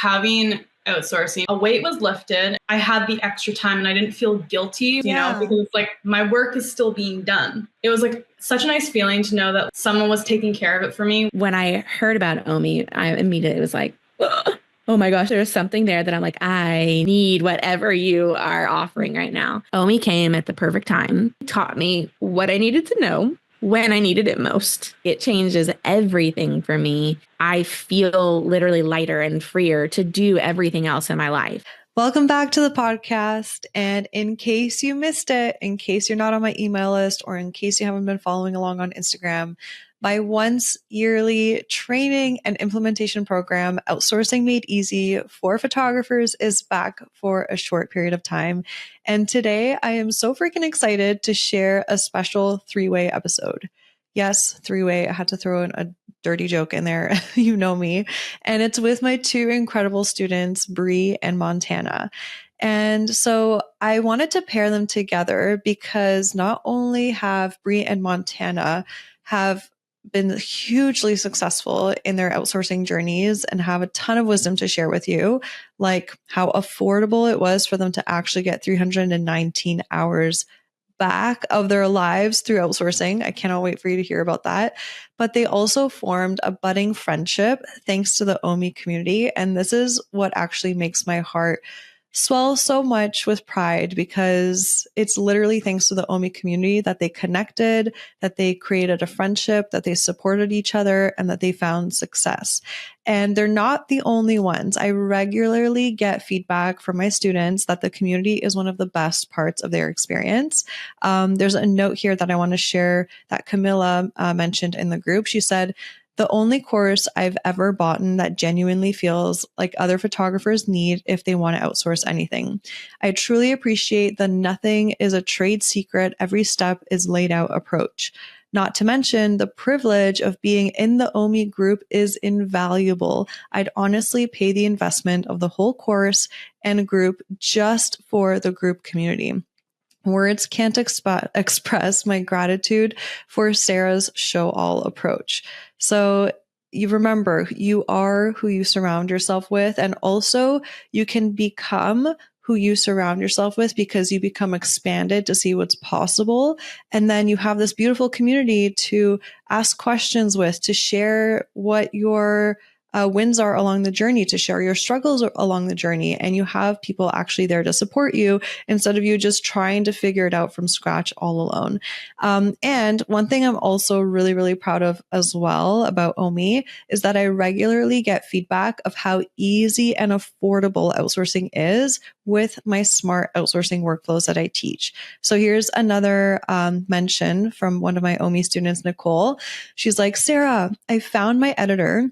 having outsourcing, a weight was lifted. I had the extra time and I didn't feel guilty, you know, because like my work is still being done. It was like such a nice feeling to know that someone was taking care of it for me. When I heard about OMI, I immediately was like, ugh. Oh my gosh, there's something there that I'm like, I need whatever you are offering right now. OMI came at the perfect time, taught me what I needed to know when I needed it most. It changes everything for me. I feel literally lighter and freer to do everything else in my life. Welcome back to the podcast. And in case you missed it, in case you're not on my email list, or in case you haven't been following along on Instagram, my once yearly training and implementation program, Outsourcing Made Easy for Photographers, is back for a short period of time. And today I am so freaking excited to share a special 3-way episode. Yes, 3-way. I had to throw in a dirty joke in there. You know me. And it's with my two incredible students, Bri and Montana. And so I wanted to pair them together because not only have Bri and Montana have been hugely successful in their outsourcing journeys and have a ton of wisdom to share with you, like how affordable it was for them to actually get 319 hours back of their lives through outsourcing. I cannot wait for you to hear about that. But they also formed a budding friendship thanks to the OMI community. And this is what actually makes my heart swell so much with pride, because it's literally thanks to the OMI community that they connected, that they created a friendship, that they supported each other, and that they found success. And they're not the only ones. I regularly get feedback from my students that the community is one of the best parts of their experience. There's a note here that I want to share that Camilla mentioned in the group. She said, "The only course I've ever bought that genuinely feels like other photographers need if they want to outsource anything. I truly appreciate the nothing is a trade secret, every step is laid out approach. Not to mention the privilege of being in the OMI group is invaluable. I'd honestly pay the investment of the whole course and group just for the group community. Words can't express my gratitude for Sarah's show all approach." So you remember, you are who you surround yourself with. And also you can become who you surround yourself with because you become expanded to see what's possible. And then you have this beautiful community to ask questions with, to share what your wins are along the journey, to share your struggles along the journey. And you have people actually there to support you instead of you just trying to figure it out from scratch all alone. And one thing I'm also really, really proud of as well about OMI is that I regularly get feedback of how easy and affordable outsourcing is with my smart outsourcing workflows that I teach. So here's another mention from one of my OMI students, Nicole. She's like, "Sarah, I found my editor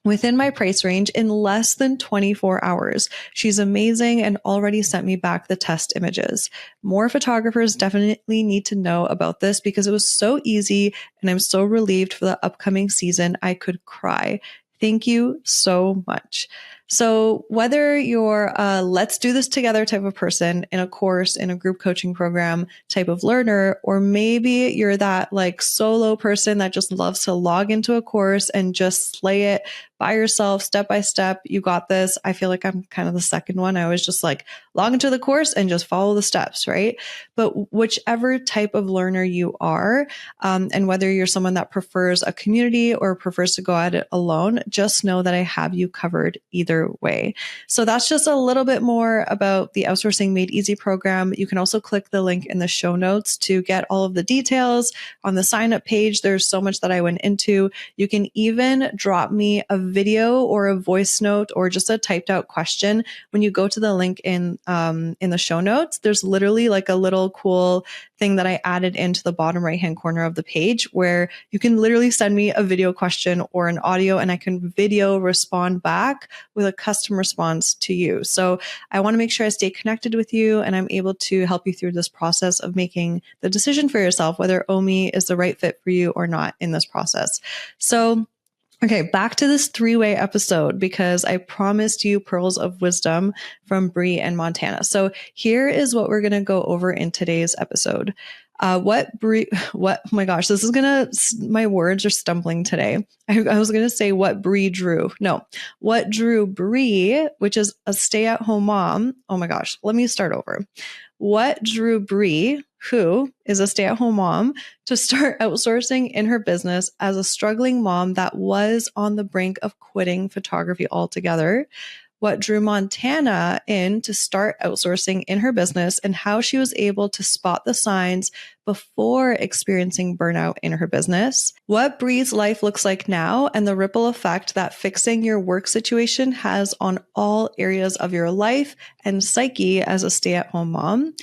within my price range in less than 24 hours. She's amazing and already sent me back the test images. More photographers definitely need to know about this because it was so easy and I'm so relieved for the upcoming season. I could cry. Thank you so much." So whether you're a let's do this together type of person in a course, in a group coaching program type of learner, or maybe you're that like solo person that just loves to log into a course and just slay it by yourself, step by step, you got this. I feel like I'm kind of the second one. I always just like log into the course and just follow the steps, right? But whichever type of learner you are, and whether you're someone that prefers a community or prefers to go at it alone, just know that I have you covered either way. So that's just a little bit more about the Outsourcing Made Easy program. You can also click the link in the show notes to get all of the details on the sign up page. There's so much that I went into. You can even drop me a video or a voice note or just a typed out question when you go to the link in the show notes. There's literally like a little cool thing that I added into the bottom right hand corner of the page where you can literally send me a video question or an audio and I can video respond back with a custom response to you. So I want to make sure I stay connected with you and I'm able to help you through this process of making the decision for yourself, whether OMI is the right fit for you or not in this process. So okay, back to this 3-way episode because I promised you pearls of wisdom from Bri and Montana. So here is what we're going to go over in today's episode. oh my gosh, my words are stumbling today. I was going to say what Bri drew. No, what drew Bri, which is a stay-at-home mom. Oh my gosh, let me start over. What drew Bri, who is a stay-at-home mom, to start outsourcing in her business as a struggling mom that was on the brink of quitting photography altogether? What drew Montana in to start outsourcing in her business and how she was able to spot the signs before experiencing burnout in her business. What Bri's life looks like now and the ripple effect that fixing your work situation has on all areas of your life and psyche as a stay-at-home mom.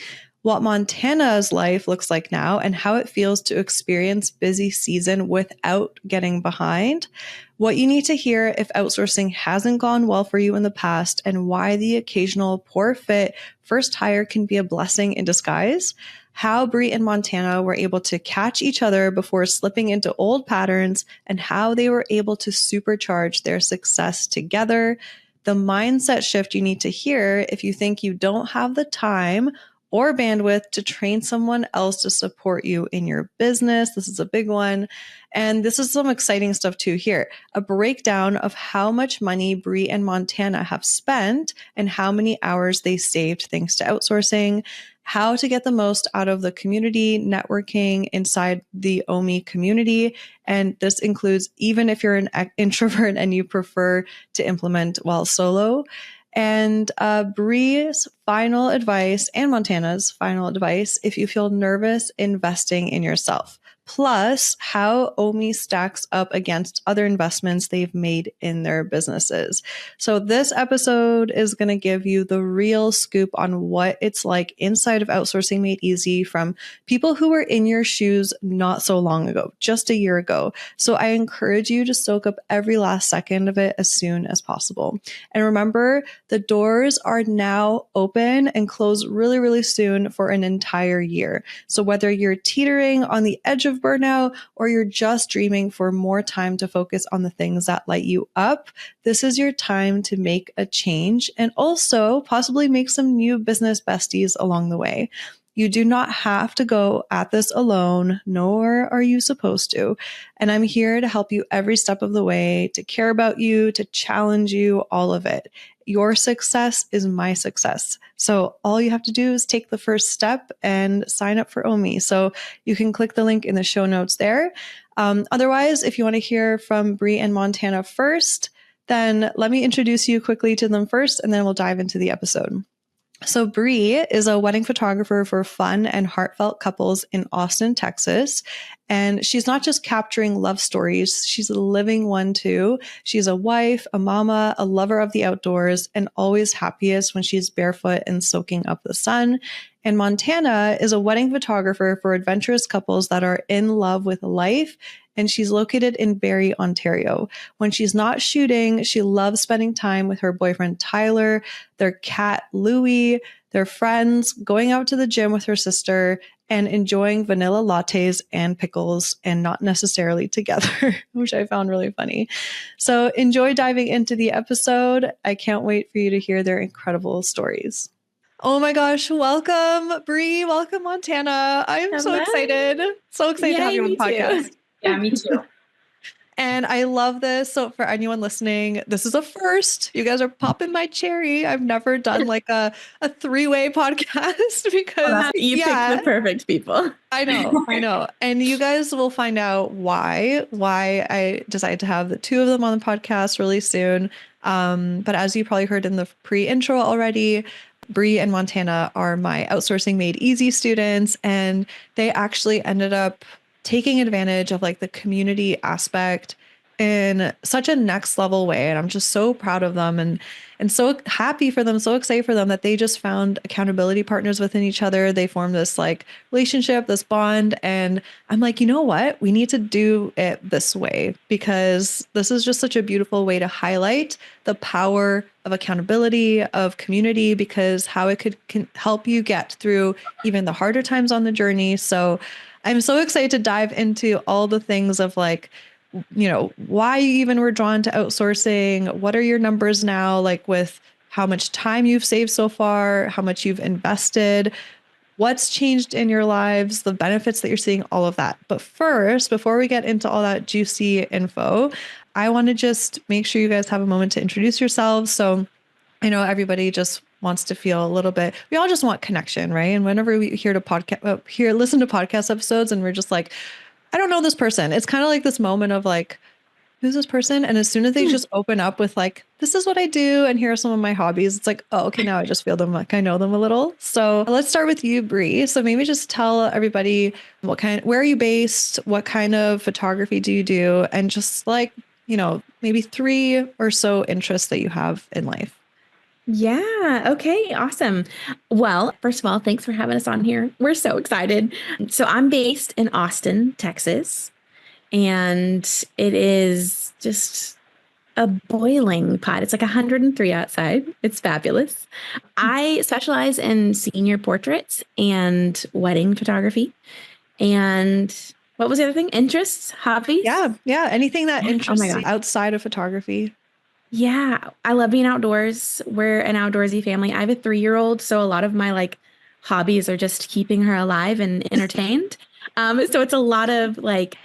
What Montana's life looks like now and how it feels to experience busy season without getting behind. What you need to hear if outsourcing hasn't gone well for you in the past and why the occasional poor fit first hire can be a blessing in disguise. How Bri and Montana were able to catch each other before slipping into old patterns and how they were able to supercharge their success together. The mindset shift you need to hear if you think you don't have the time or bandwidth to train someone else to support you in your business. This is a big one. And this is some exciting stuff too here. A breakdown of how much money Bri and Montana have spent and how many hours they saved thanks to outsourcing. How to get the most out of the community networking inside the OMI community. And this includes even if you're an introvert and you prefer to implement while solo. And Bri's final advice and Montana's final advice if you feel nervous investing in yourself. Plus, how OMI stacks up against other investments they've made in their businesses. So this episode is going to give you the real scoop on what it's like inside of Outsourcing Made Easy from people who were in your shoes not so long ago, just a year ago. So I encourage you to soak up every last second of it as soon as possible. And remember, the doors are now open and close really, really soon for an entire year. So whether you're teetering on the edge of burnout or you're just dreaming for more time to focus on the things that light you up, this is your time to make a change and also possibly make some new business besties along the way. You do not have to go at this alone, nor are you supposed to. And I'm here to help you every step of the way, to care about you, to challenge you, all of it. Your success is my success. So all you have to do is take the first step and sign up for OMI. So you can click the link in the show notes there. Otherwise, if you want to hear from Bri and Montana first, then let me introduce you quickly to them first, and then we'll dive into the episode. So Bri is a wedding photographer for fun and heartfelt couples in Austin, Texas. And she's not just capturing love stories, she's a living one too. She's a wife, a mama, a lover of the outdoors, and always happiest when she's barefoot and soaking up the sun. And Montana is a wedding photographer for adventurous couples that are in love with life. And she's located in Barrie, Ontario. When she's not shooting, she loves spending time with her boyfriend, Tyler, their cat, Louie, their friends, going out to the gym with her sister, and enjoying vanilla lattes and pickles, and not necessarily together, which I found really funny. So enjoy diving into the episode. I can't wait for you to hear their incredible stories. Oh my gosh, welcome, Bri. Welcome, Montana. I'm so excited. So excited to have you on the podcast. Yeah, me too. And I love this. So for anyone listening, this is a first. You guys are popping my cherry. I've never done like a three-way podcast because you picked the perfect people. I know. And you guys will find out why I decided to have the two of them on the podcast really soon. But as you probably heard in the pre-intro already, Bri and Montana are my Outsourcing Made Easy students, and they actually ended up taking advantage of like the community aspect in such a next level way. And I'm just so proud of them and so happy for them, so excited for them that they just found accountability partners within each other. They formed this like relationship, this bond. And I'm like, you know what? We need to do it this way because this is just such a beautiful way to highlight the power of accountability, of community, because how it can help you get through even the harder times on the journey. So I'm so excited to dive into all the things of like, you know, why you even were drawn to outsourcing. What are your numbers now? Like with how much time you've saved so far, how much you've invested, what's changed in your lives, the benefits that you're seeing, all of that. But first, before we get into all that juicy info, I want to just make sure you guys have a moment to introduce yourselves. So I know everybody just wants to feel a little bit, we all just want connection, right? And whenever we listen to podcast episodes and we're just like, I don't know this person. It's kind of like this moment of like, who's this person? And as soon as they just open up with like, this is what I do, and here are some of my hobbies, it's like, oh, okay, now I just feel them like I know them a little. So let's start with you, Bri. So maybe just tell everybody where are you based? What kind of photography do you do? And just like, maybe 3 or so interests that you have in life. Yeah. Okay. Awesome. Well, first of all, thanks for having us on here. We're so excited. So I'm based in Austin, Texas, and it is just a boiling pot. It's like 103 outside. It's fabulous. I specialize in senior portraits and wedding photography. And what was the other thing? Interests, hobbies? Yeah. Anything that interests my you outside of photography. Yeah, I love being outdoors. We're an outdoorsy family. I have a 3-year-old, so a lot of my like hobbies are just keeping her alive and entertained. So it's a lot of like,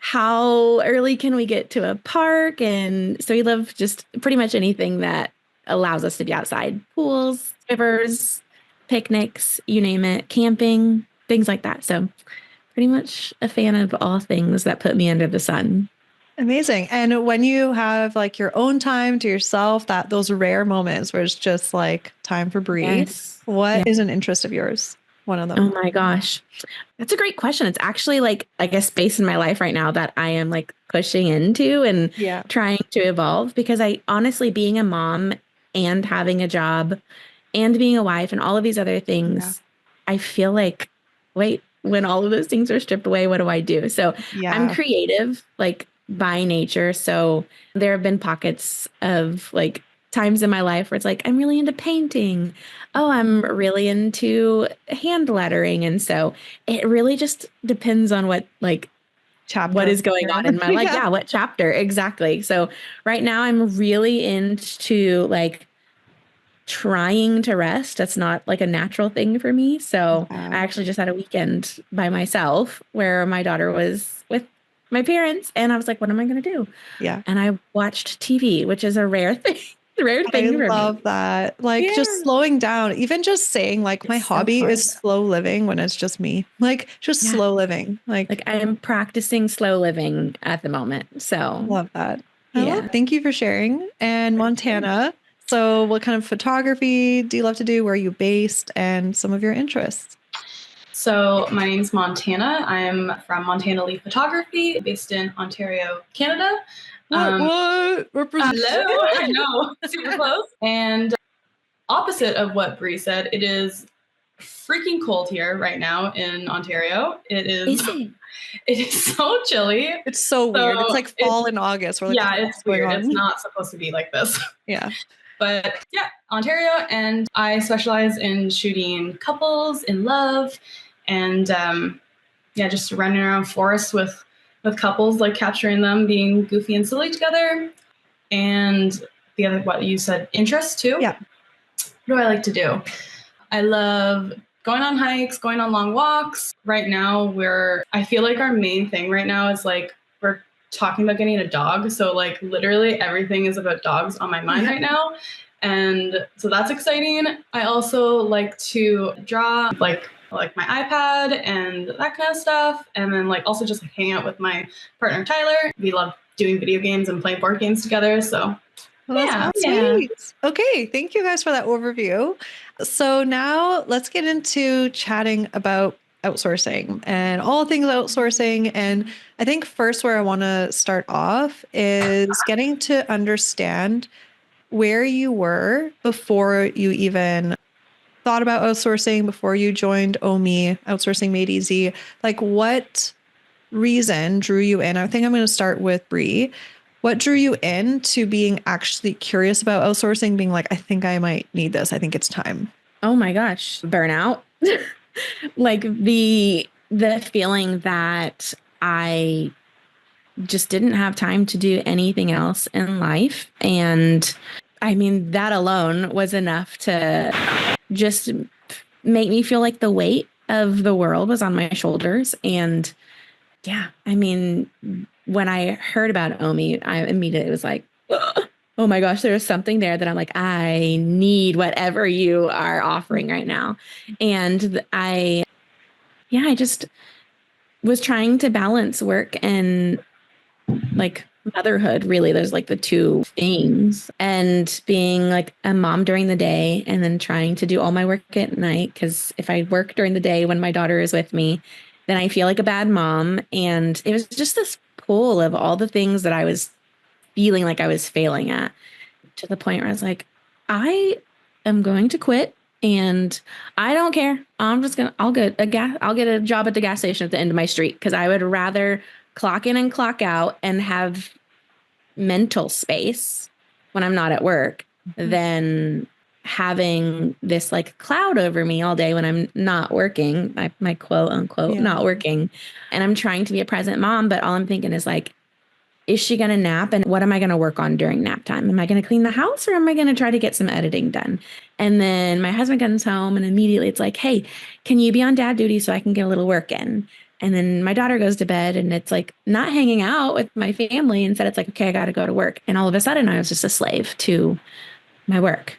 how early can we get to a park? And so we love just pretty much anything that allows us to be outside. Pools, rivers, picnics, you name it, camping, things like that. So pretty much a fan of all things that put me under the sun. Amazing. And when you have like your own time to yourself, those rare moments where it's just like time for Bri, Yes. what is an interest of yours? One of them. Oh my gosh. That's a great question. It's actually like, I guess, space in my life right now that I am like pushing into and trying to evolve, because I honestly, being a mom and having a job and being a wife and all of these other things, I feel like, wait, when all of those things are stripped away, what do I do? So I'm creative, like by nature. So there have been pockets of like times in my life where it's like, I'm really into painting. Oh, I'm really into hand lettering. And so it really just depends on what like chapter, what is going on in my life. Yeah, what chapter exactly. So right now I'm really into like trying to rest. That's not like a natural thing for me. So I actually just had a weekend by myself where my daughter was with my parents, and I was like, what am I going to do? Yeah. And I watched TV, which is a rare thing. I love that. Like just slowing down, even just saying like my hobby is slow living when it's just me, like just slow living. Like I am practicing slow living at the moment. So love that. Thank you for sharing. And Montana. So what kind of photography do you love to do? Where are you based and some of your interests? So my name's Montana. I'm from Montana Leaf Photography, based in Ontario, Canada. What? Hello, I know, super close. And opposite of what Bri said, it is freaking cold here right now in Ontario. It is so chilly. It's so weird. It's like fall in August. We're like, it's weird. It's not supposed to be like this. Yeah. But yeah, Ontario, and I specialize in shooting couples in love, and just running around forests with couples, like capturing them being goofy and silly together. And the other, what you said, interests too. Yeah. What do I like to do? I love going on hikes, going on long walks. Right now, I feel like our main thing right now is like we're talking about getting a dog. So like literally everything is about dogs on my mind right now. And so that's exciting. I also like to draw, like my iPad and that kind of stuff. And then like also just like hang out with my partner, Tyler. We love doing video games and playing board games together. So sweet. Okay. Thank you guys for that overview. So now let's get into chatting about outsourcing and all things outsourcing. And I think first where I want to start off is getting to understand where you were before you even thought about outsourcing, before you joined OMI, Outsourcing Made Easy. Like what reason drew you in? I think I'm going to start with Bri. What drew you in to being actually curious about outsourcing, being like, I think I might need this. I think it's time. Oh my gosh, burnout. Like the feeling that I just didn't have time to do anything else in life. And I mean, that alone was enough to just make me feel like the weight of the world was on my shoulders. And yeah, I mean, when I heard about Omi, I immediately was like, ugh, oh my gosh, there's something there that I'm like, I need whatever you are offering right now. And I just was trying to balance work and like motherhood. Really, there's like the two things, and being like a mom during the day and then trying to do all my work at night. Because if I work during the day when my daughter is with me, then I feel like a bad mom. And it was just this pull of all the things that I was feeling like I was failing at, to the point where I was like, I am going to quit and I don't care. I'll get a job at the gas station at the end of my street, because I would rather clock in and clock out and have mental space when I'm not at work than having this like cloud over me all day when I'm not working, my quote unquote, not working. And I'm trying to be a present mom, but all I'm thinking is like, is she going to nap? And what am I going to work on during nap time? Am I going to clean the house, or am I going to try to get some editing done? And then my husband comes home and immediately it's like, hey, can you be on dad duty so I can get a little work in? And then my daughter goes to bed and it's like not hanging out with my family. Instead, it's like, okay, I got to go to work. And all of a sudden I was just a slave to my work.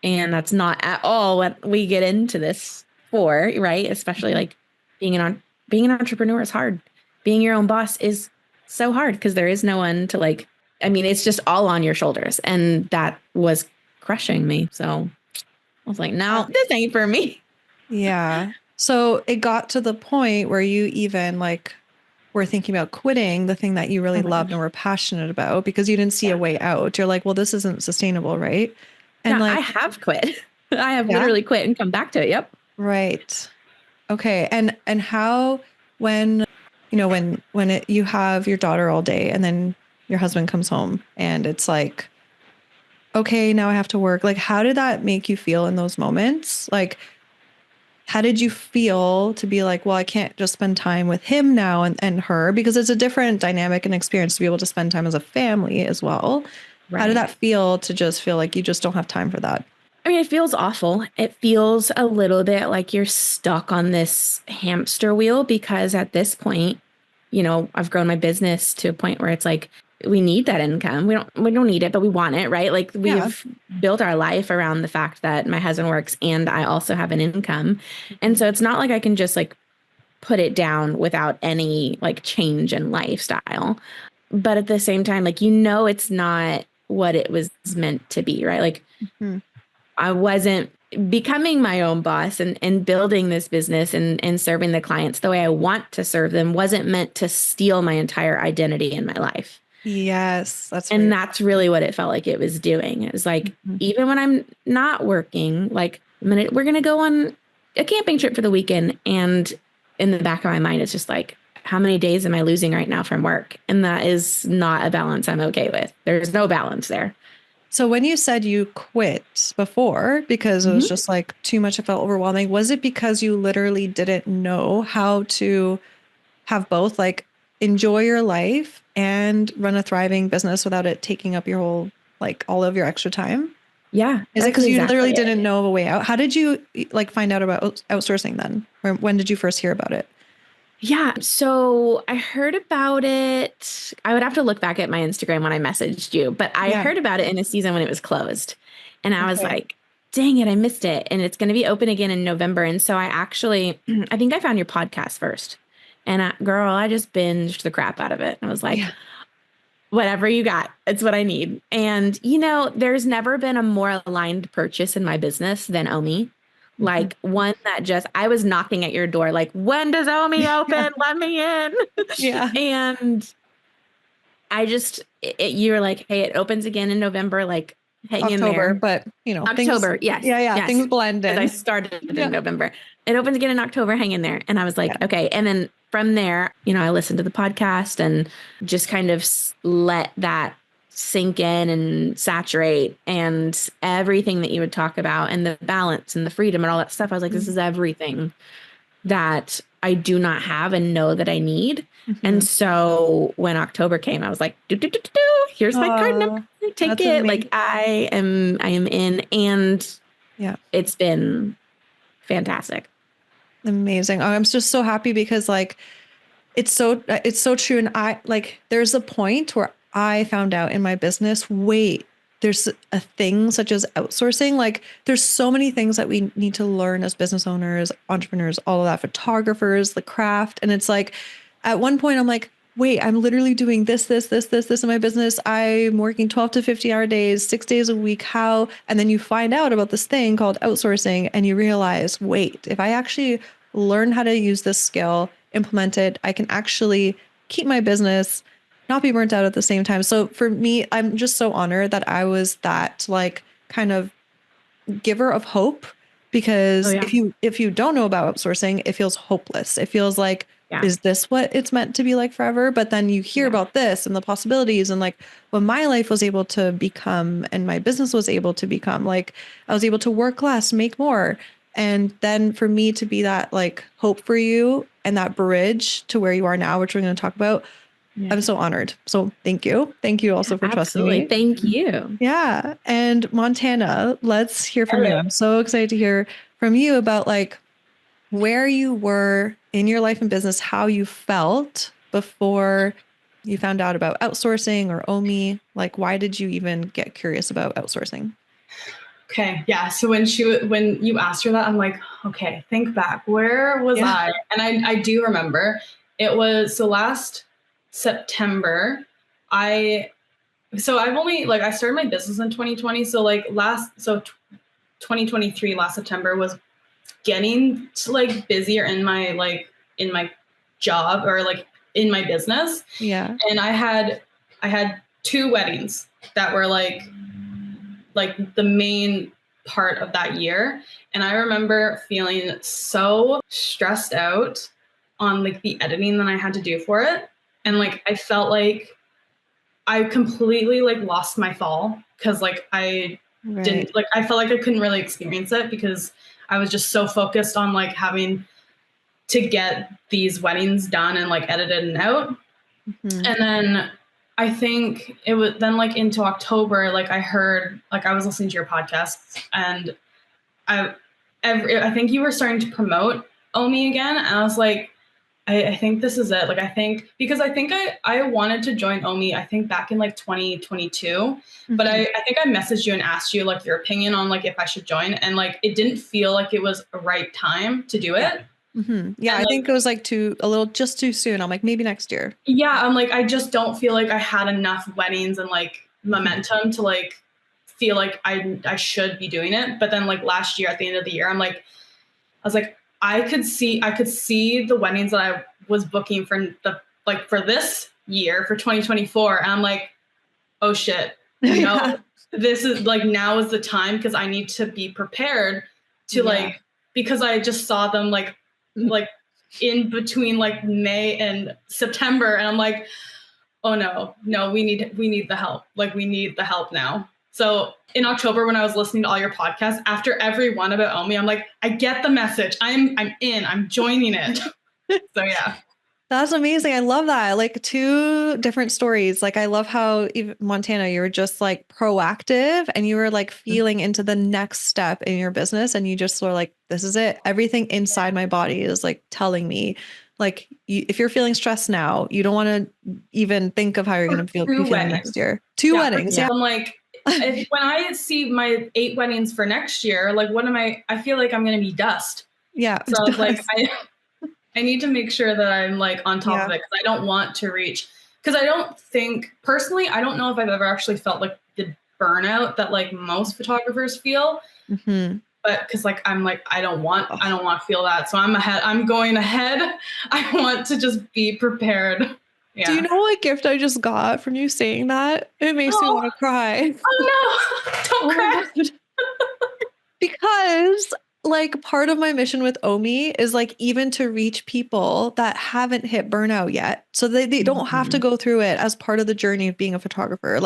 And that's not at all what we get into this for, right? Especially like being an entrepreneur is hard. Being your own boss is so hard because there is no one to like, I mean, it's just all on your shoulders. And that was crushing me. So I was like, no, this ain't for me. Yeah. So it got to the point where you even like were thinking about quitting the thing that you really loved and were passionate about because you didn't see a way out. You're like, well, this isn't sustainable, right? And I have quit. I have literally quit and come back to it. Yep. Right. Okay. And how, when, you know, you have your daughter all day and then your husband comes home and it's like, okay, now I have to work. Like, how did that make you feel in those moments? Like, how did you feel to be like, well, I can't just spend time with him now and her, because it's a different dynamic and experience to be able to spend time as a family as well. Right. How did that feel to just feel like you just don't have time for that? I mean, it feels awful. It feels a little bit like you're stuck on this hamster wheel, because at this point, you know, I've grown my business to a point where it's like, we need that income. We don't need it, but we want it, right? Like we've built our life around the fact that my husband works and I also have an income. And so it's not like I can just like put it down without any like change in lifestyle. But at the same time, like, you know, it's not what it was meant to be, right? Like I wasn't becoming my own boss and building this business and serving the clients the way I want to serve them wasn't meant to steal my entire identity in my life. Yes. That's really what it felt like it was doing. It was like, even when I'm not working, like we're going to go on a camping trip for the weekend. And in the back of my mind, it's just like, how many days am I losing right now from work? And that is not a balance I'm okay with. There's no balance there. So when you said you quit before because it was just like too much, it felt overwhelming, was it because you literally didn't know how to have both, like enjoy your life and run a thriving business without it taking up your whole, like all of your extra time? Yeah. Is it because you literally didn't know of a way out? How did you like find out about outsourcing then? Or when did you first hear about it? Yeah. So I heard about it. I would have to look back at my Instagram when I messaged you, but I heard about it in a season when it was closed. And I was like, dang it, I missed it. And it's going to be open again in November. And so I think I found your podcast first. And I just binged the crap out of it. And I was like, whatever you got, it's what I need. And, you know, there's never been a more aligned purchase in my business than Omi. Like one that I was knocking at your door, like, when does Omi open? Let me in. And you were like, hey, it opens again in November, like hang in there. But you know, October. Yes. Things blend in. I started in November. It opens again in October, hang in there. And I was like, okay. And then from there, you know, I listened to the podcast and just kind of let that sink in and saturate, and everything that you would talk about and the balance and the freedom and all that stuff. I was like, this is everything that I do not have and know that I need. And so when October came, I was like, here's my card number. Take it. Amazing. Like I am in, and it's been fantastic. Amazing. I'm just so happy because like it's so true. And there's a point where I found out in my business, wait, there's a thing such as outsourcing. Like there's so many things that we need to learn as business owners, entrepreneurs, all of that, photographers, the craft. And it's like, at one point I'm like, wait, I'm literally doing this in my business. I'm working 12 to 50-hour days, 6 days a week. How? And then you find out about this thing called outsourcing and you realize, wait, if I actually learn how to use this skill, implement it, I can actually keep my business, not be burnt out at the same time. So for me, I'm just so honored that I was that like kind of giver of hope, because if you don't know about outsourcing, it feels hopeless. It feels like, is this what it's meant to be like forever? But then you hear about this and the possibilities, and like what my life was able to become and my business was able to become, like I was able to work less, make more. And then for me to be that like hope for you and that bridge to where you are now, which we're going to talk about, I'm so honored. So thank you. Thank you also for trusting me. Thank you. Yeah. And Montana, let's hear from you. I'm so excited to hear from you about like where you were in your life and business, how you felt before you found out about outsourcing or OMI. Like, why did you even get curious about outsourcing? Okay. Yeah. So when you asked her that, I'm like, okay, think back. Where was I? And I do remember it was, so last September, I've only I started my business in 2020. So 2023, last September was getting to busier in my job or in my business. Yeah. And I had 2 weddings that were like the main part of that year. And I remember feeling so stressed out on the editing that I had to do for it. And I felt like I completely lost my fall because I didn't I felt like I couldn't really experience it because I was just so focused on having to get these weddings done and edited and out. Mm-hmm. And then I think it was then into October, I heard, I was listening to your podcasts and I think you were starting to promote OMI again. And I was like, I think this is it. Because I think I wanted to join OMI, I think back in 2022, mm-hmm. but I think I messaged you and asked you your opinion on if I should join. And it didn't feel like it was a right time to do it. Yeah. Mm-hmm. Yeah, and I think it was just too soon. I'm maybe next year. Yeah, I'm I just don't feel like I had enough weddings and momentum to feel like I should be doing it. But then last year at the end of the year, I was like, I could see the weddings that I was booking for for this year for 2024, and I'm like, oh shit, no, this is now is the time because I need to be prepared to because I just saw them in between May and September, and I'm like, oh no, we need the help. We need the help now. So in October, when I was listening to all your podcasts, after every one about OMI, I'm like, I get the message. I'm joining it. So yeah. That's amazing. I love that. 2 different stories. I love how Montana, you were just proactive and you were feeling into the next step in your business. And you just were like, this is it. Everything inside my body is telling me if you're feeling stressed now, you don't want to even think of how you're going to be feeling next year. 2 weddings. Yeah. I'm like, when I see my 8 weddings for next year, what am I feel like I'm going to be dust. Yeah. So I need to make sure that I'm on top of it because I don't want to reach, because I don't think personally, I don't know if I've ever actually felt the burnout that most photographers feel. Mm-hmm. But because I don't want to feel that. So I'm going ahead. I want to just be prepared. Yeah. Do you know what gift I just got from you saying that? It makes me want to cry. Oh no, don't cry. Because part of my mission with OMI is even to reach people that haven't hit burnout yet. So they don't have to go through it as part of the journey of being a photographer.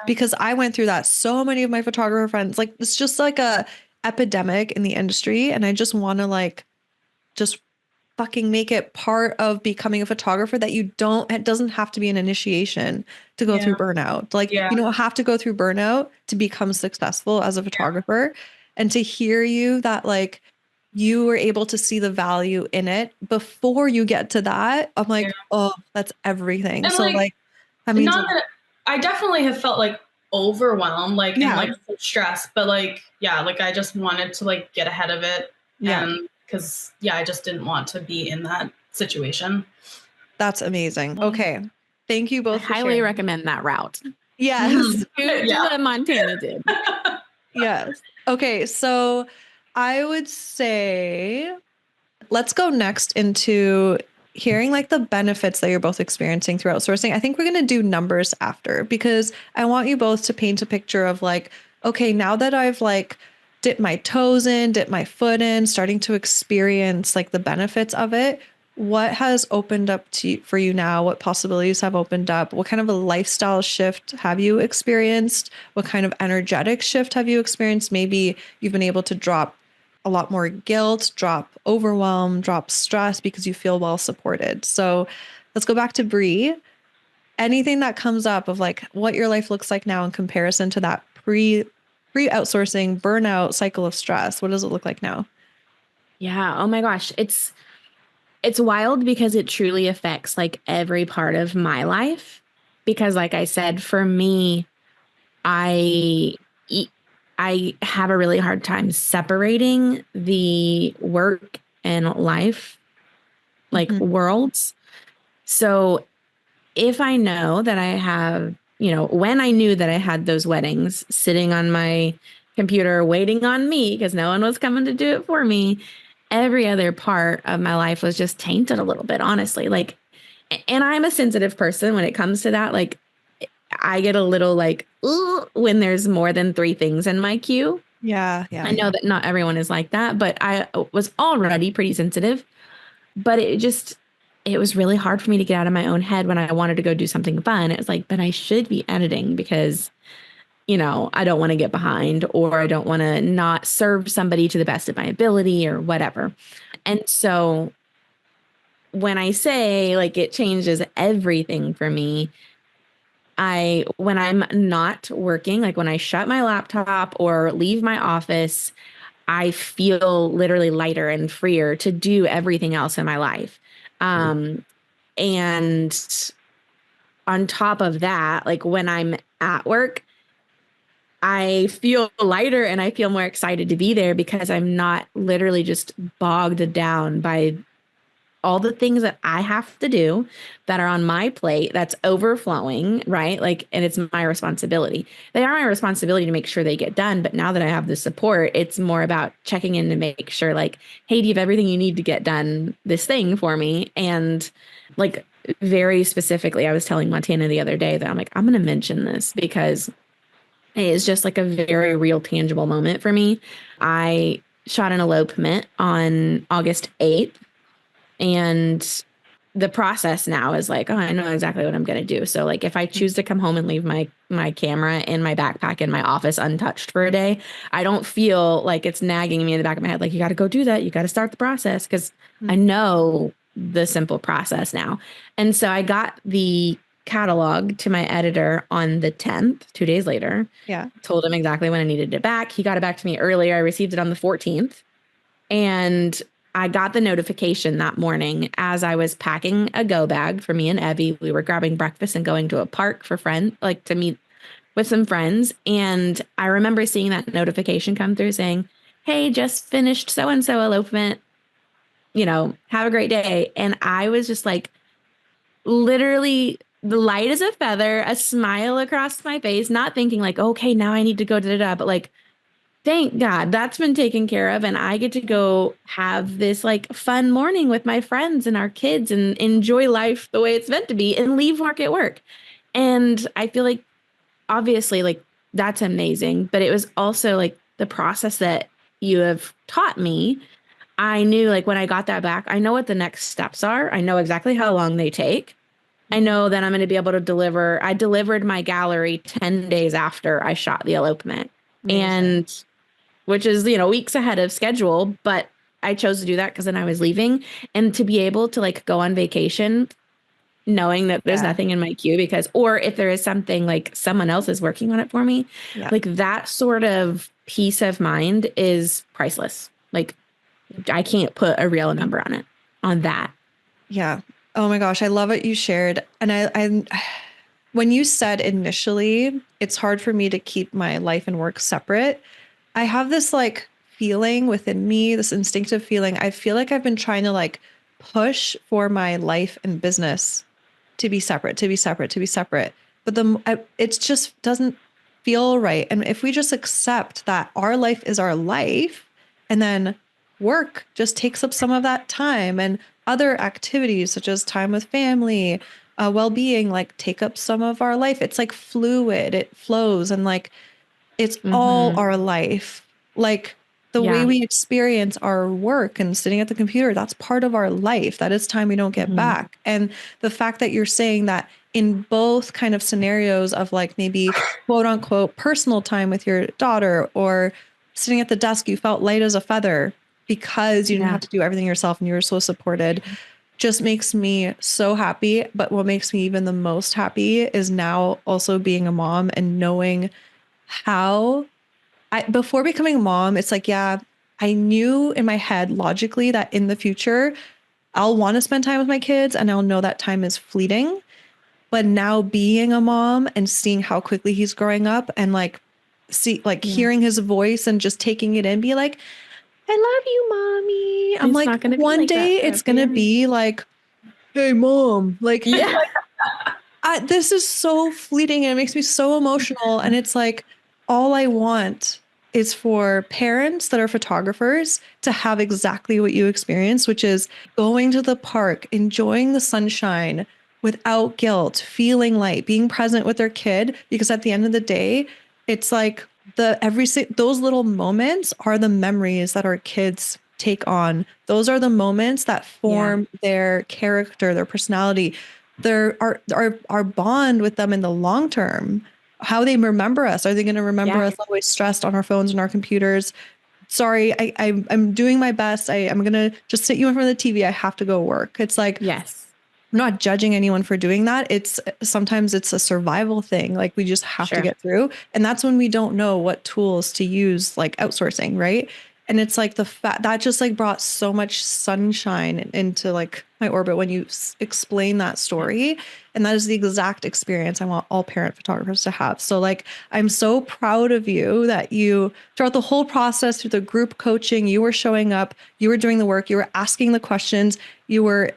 Because I went through that. So many of my photographer friends, it's just a epidemic in the industry. And I just want to just fucking make it part of becoming a photographer that it doesn't have to be an initiation to go through burnout. You don't have to go through burnout to become successful as a photographer. And to hear you that you were able to see the value in it before you get to that, I'm like, Yeah. oh, that's everything. And So like, like, that means not that I definitely have felt like overwhelmed, like, and like stressed, but like, yeah, like I just wanted to like get ahead of it. Yeah. And because, yeah, I just didn't want to be in that situation. That's amazing. Okay. Thank you I both for highly sharing. recommend that route. Yes. Do what Montana did. Yes. Okay. So I would say let's go next into hearing like the benefits that you're both experiencing through outsourcing. I think we're going to do numbers after because I want you both to paint a picture of like, okay, now that I've like dipped my toes in, dipped my foot in, starting to experience like the benefits of it, what has opened up for you now? What possibilities have opened up? What kind of a lifestyle shift have you experienced? What kind of energetic shift have you experienced? Maybe you've been able to drop a lot more guilt, drop overwhelm, drop stress because you feel well supported. So let's go back to Bri. Anything that comes up of like what your life looks like now in comparison to that pre outsourcing burnout cycle of stress. What does it look like now? Yeah. Oh my gosh. It's wild because it truly affects like every part of my life. Because like I said, for me, I have a really hard time separating the work and life, like worlds. So if I know that I have, when I knew that I had those weddings sitting on my computer waiting on me because no one was coming to do it for me, every other part of my life was just tainted a little bit, honestly. Like, and I'm a sensitive person when it comes to that. Like, I get a little like, when there's more than 3 things in my queue. Yeah. I know that not everyone is like that, but I was already pretty sensitive. But it was really hard for me to get out of my own head when I wanted to go do something fun. It was like, but I should be editing because, I don't want to get behind or I don't want to not serve somebody to the best of my ability or whatever. And so when I say like it changes everything for me, when I'm not working, like when I shut my laptop or leave my office, I feel literally lighter and freer to do everything else in my life. And on top of that, like when I'm at work, I feel lighter and I feel more excited to be there because I'm not literally just bogged down by all the things that I have to do that are on my plate that's overflowing, right? Like, and it's my responsibility. They are my responsibility to make sure they get done. But now that I have the support, it's more about checking in to make sure like, hey, do you have everything you need to get done this thing for me? And like very specifically, I was telling Montana the other day that I'm like, I'm going to mention this because it's just like a very real tangible moment for me. I shot an elopement on August 8th. And the process now is like, oh, I know exactly what I'm going to do. So like if I choose to come home and leave my camera in my backpack in my office untouched for a day, I don't feel like it's nagging me in the back of my head. Like, you got to go do that. You got to start the process because I know the simple process now. And so I got the catalog to my editor on the 10th, 2 days later. Yeah. Told him exactly when I needed it back. He got it back to me earlier. I received it on the 14th. And I got the notification that morning as I was packing a go bag for me and Evie. We were grabbing breakfast and going to a park to meet with some friends. And I remember seeing that notification come through saying, hey, just finished so-and-so elopement, have a great day. And I was just like, literally light as a feather, a smile across my face, not thinking like, okay, now I need to go da-da-da, but like, thank God that's been taken care of. And I get to go have this like fun morning with my friends and our kids and enjoy life the way it's meant to be and leave work at work. And I feel like obviously like that's amazing, but it was also like the process that you have taught me. I knew like when I got that back, I know what the next steps are. I know exactly how long they take. I know that I'm going to be able to deliver. I delivered my gallery 10 days after I shot the elopement. Amazing. And which is, weeks ahead of schedule, but I chose to do that because then I was leaving. And to be able to like go on vacation, knowing that there's nothing in my queue or if there is something like someone else is working on it for me, like that sort of peace of mind is priceless. Like I can't put a real number on it, on that. Yeah. Oh my gosh, I love what you shared. And I when you said initially, it's hard for me to keep my life and work separate. I have this like feeling within me, this instinctive feeling. I feel like I've been trying to like push for my life and business to be separate, to be separate, to be separate. But it just doesn't feel right. And if we just accept that our life is our life, and then work just takes up some of that time, and other activities such as time with family, well-being, like take up some of our life. It's like fluid, it flows, and like it's all our life. Like the way we experience our work and sitting at the computer, that's part of our life. That is time we don't get back. And the fact that you're saying that in both kind of scenarios of like maybe quote unquote personal time with your daughter, or sitting at the desk, you felt light as a feather because you didn't have to do everything yourself and you were so supported, just makes me so happy. But what makes me even the most happy is now also being a mom and knowing how before becoming a mom, it's like, yeah, I knew in my head logically that in the future, I'll want to spend time with my kids and I'll know that time is fleeting. But now being a mom and seeing how quickly he's growing up and like hearing his voice and just taking it in, be like, I love you, mommy. I'm like, one day it's going to be like, hey, mom, like, this is so fleeting and it makes me so emotional. And it's like, all I want is for parents that are photographers to have exactly what you experienced, which is going to the park, enjoying the sunshine without guilt, feeling light, being present with their kid. Because at the end of the day, it's like those little moments are the memories that our kids take on. Those are the moments that form their character, their personality, our bond with them in the long term. How they remember us. Are they going to remember us always stressed on our phones and our computers? Sorry, I'm doing my best. I'm going to just sit you in front of the TV. I have to go work. It's like, I'm not judging anyone for doing that. Sometimes it's a survival thing. Like we just have to get through. And that's when we don't know what tools to use, like outsourcing. Right. And it's like that just like brought so much sunshine into like my orbit when you explain that story. And that is the exact experience I want all parent photographers to have. So like, I'm so proud of you that you, throughout the whole process, through the group coaching, you were showing up, you were doing the work, you were asking the questions, you were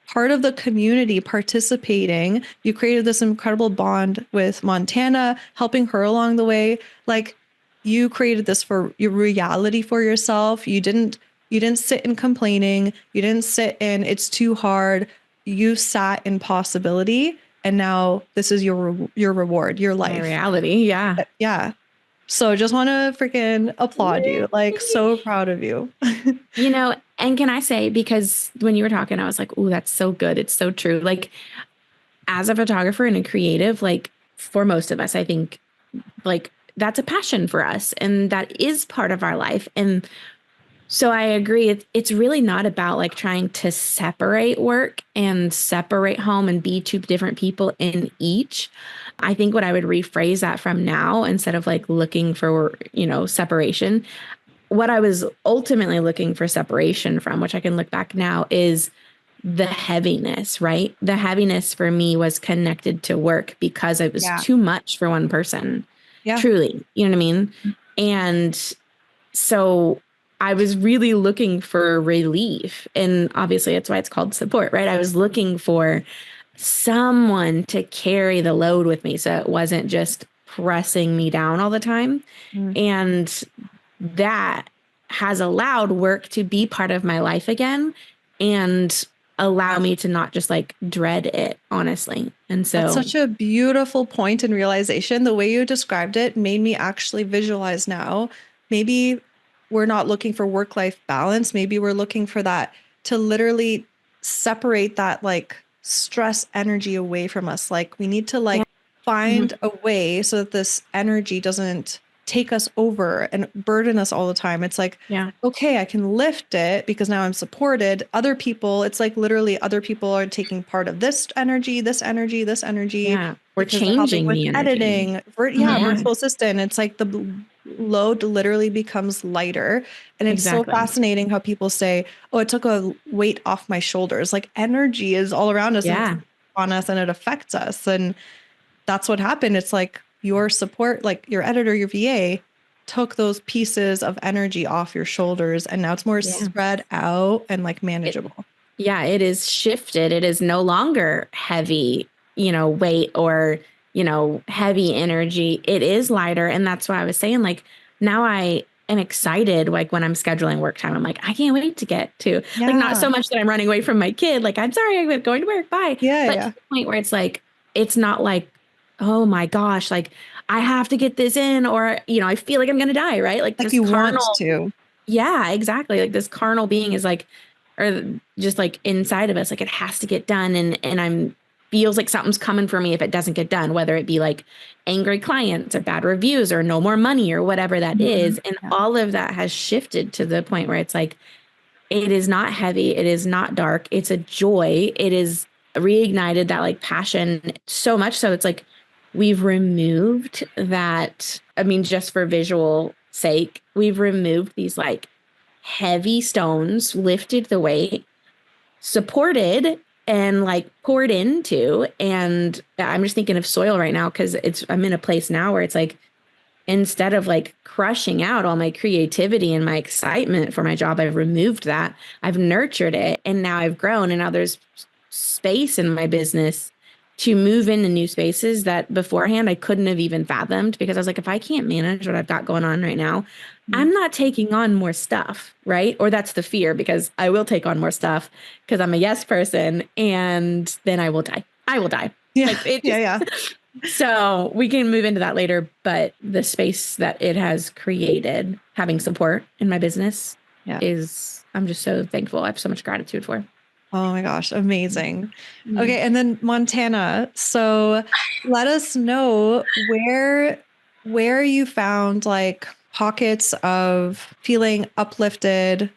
part of the community participating. You created this incredible bond with Montana, helping her along the way. Like you created this for your reality for yourself. You didn't sit in complaining. You didn't sit in it's too hard. You sat in possibility. And now this is your reward, your life. My reality. Yeah. Yeah. So just want to freaking applaud you. Like so proud of you. And can I say, because when you were talking, I was like, oh, that's so good. It's so true. Like as a photographer and a creative, like for most of us, I think like that's a passion for us and that is part of our life. And so I agree. It's really not about like trying to separate work and separate home and be two different people in each. I think what I would rephrase that from now, instead of like looking for, separation, what I was ultimately looking for separation from, which I can look back now, is the heaviness, right? The heaviness for me was connected to work because it was too much for one person. Yeah. Truly. You know what I mean? And so I was really looking for relief. And obviously that's why it's called support, right? I was looking for someone to carry the load with me. So it wasn't just pressing me down all the time. And that has allowed work to be part of my life again and allow me to not just like dread it, honestly. And so that's such a beautiful point and realization. The way you described it made me actually visualize now. Maybe we're not looking for work-life balance. Maybe we're looking for that to literally separate that like stress energy away from us. Like we need to like find a way so that this energy doesn't take us over and burden us all the time. It's like, Yeah. okay, I can lift it because now I'm supported. Other people, it's like literally other people are taking part of this energy, this energy, this energy. Yeah. We're because they're helping changing with the energy. editing. Yeah. Virtual assistant. It's like the load literally becomes lighter. And it's so Exactly. fascinating how people say, oh, it took a weight off my shoulders. Like energy is all around us and Yeah. it's on us and it affects us. And that's what happened. It's like your support, like your editor, your VA took those pieces of energy off your shoulders and now it's more Yeah. spread out and like manageable. It is shifted. It is no longer heavy, weight or, heavy energy. It is lighter. And that's why I was saying, like, now I am excited. Like when I'm scheduling work time, I'm like, I can't wait to get to like, not so much that I'm running away from my kid. Like, I'm sorry, I'm going to work. Bye. To the point where it's like, it's not like, oh my gosh, like I have to get this in or, I feel like I'm going to die. Right. Like this you carnal, want to. Yeah, exactly. Like this carnal being is like, or just like inside of us, like it has to get done. And I'm feels like something's coming for me if it doesn't get done, whether it be like angry clients or bad reviews or no more money or whatever that is. And all of that has shifted to the point where it's like, it is not heavy. It is not dark. It's a joy. It is reignited that like passion so much. So it's like, we've removed that. I mean, just for visual sake, we've removed these like heavy stones, lifted the weight, supported and like poured into. And I'm just thinking of soil right now because I'm in a place now where it's like, instead of like crushing out all my creativity and my excitement for my job, I've removed that. I've nurtured it. And now I've grown. And now there's space in my business to move into new spaces that beforehand I couldn't have even fathomed, because I was like, if I can't manage what I've got going on right now, I'm not taking on more stuff, right? Or that's the fear, because I will take on more stuff because I'm a yes person and then I will die. I will die. Yeah. Yeah. So we can move into that later, but the space that it has created, having support in my business I'm just so thankful. I have so much gratitude for. Oh my gosh, amazing. Okay, and then Montana. So let us know where you found like pockets of feeling uplifted,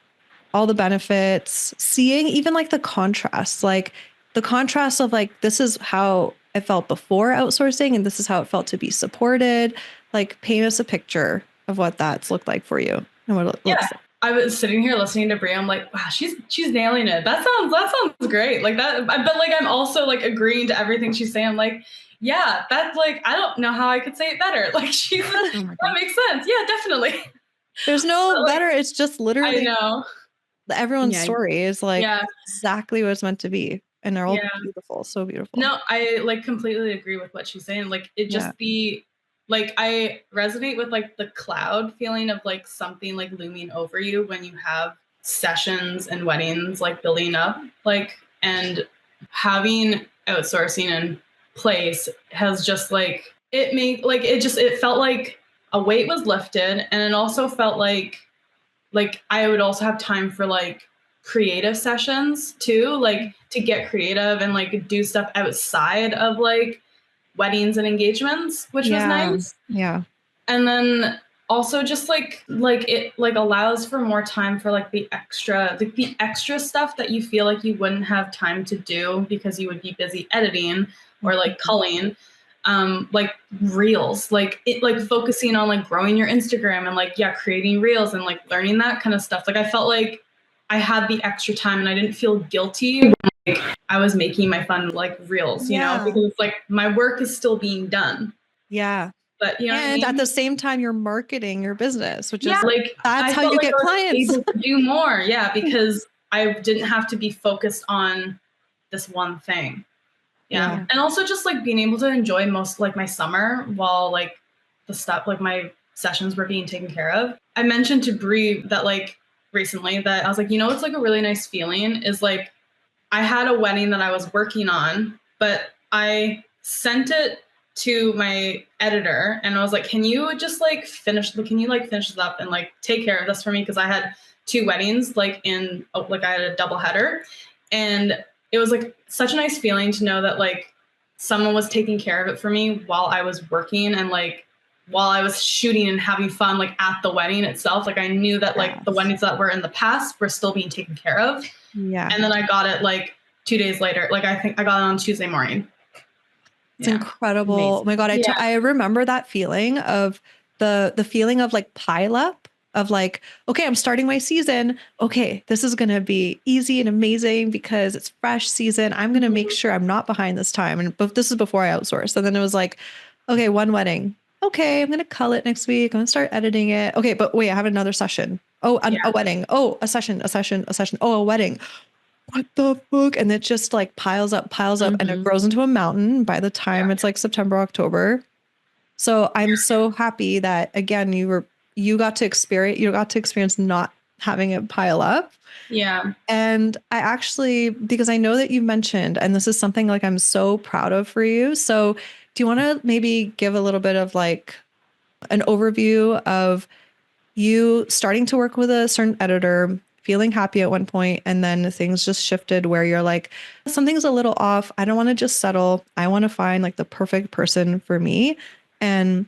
all the benefits, seeing even like the contrast, of like, this is how it felt before outsourcing and this is how it felt to be supported. Like paint us a picture of what that's looked like for you and what it looks like. I was sitting here listening to Bri. I'm like, wow, she's nailing it. That sounds great. Like that, but like I'm also like agreeing to everything she's saying. I'm like, yeah, that's like, I don't know how I could say it better. Like that makes sense. Yeah, definitely. There's no better. It's just literally. I know. Everyone's story is like exactly what it's meant to be, and they're all beautiful, so beautiful. No, I like completely agree with what she's saying. Like it just like I resonate with like the cloud feeling of like something like looming over you when you have sessions and weddings like building up, like, and having outsourcing in place has just like it felt like a weight was lifted, and it also felt like I would also have time for like creative sessions too, like to get creative and like do stuff outside of like weddings and engagements, which was nice. Yeah. And then also just like it like allows for more time for like the extra stuff that you feel like you wouldn't have time to do because you would be busy editing or like culling. Like reels, like it, like focusing on like growing your Instagram and like, creating reels and like learning that kind of stuff. Like I felt like I had the extra time and I didn't feel guilty when like I was making my fun like reels, you know, because like my work is still being done. Yeah. But you know, and at the same time, you're marketing your business, which is like that's how you get clients. Able to do more, because I didn't have to be focused on this one thing. Yeah. And also just like being able to enjoy most like my summer while like the stuff, like my sessions were being taken care of. I mentioned to Bri that like recently that I was like, it's like a really nice feeling is like, I had a wedding that I was working on, but I sent it to my editor and I was like, can you just like finish this up and like take care of this for me? Cause I had 2 weddings, like I had a double header, and it was like such a nice feeling to know that like someone was taking care of it for me while I was working and like while I was shooting and having fun, like at the wedding itself. Like I knew that like the weddings that were in the past were still being taken care of. Yeah. And then I got it like 2 days later. Like I think I got it on Tuesday morning. It's incredible. Amazing. Oh my God. I remember that feeling of the feeling of like pile up of like, okay, I'm starting my season. Okay, this is going to be easy and amazing because it's fresh season. I'm going to make sure I'm not behind this time. But this is before I outsourced. And then it was like, okay, one wedding. Okay, I'm going to cull it next week. I'm going to start editing it. Okay, but wait, I have another session. Oh, a wedding. Oh, a session. Oh, a wedding. What the fuck? And it just like piles up and it grows into a mountain by the time it's like September, October. So I'm so happy that again, you got to experience not having it pile up. Yeah. And I actually, because I know that you mentioned, and this is something like I'm so proud of for you. So do you want to maybe give a little bit of like an overview of you starting to work with a certain editor, feeling happy at one point, and then things just shifted where you're like, something's a little off. I don't want to just settle. I want to find like the perfect person for me. And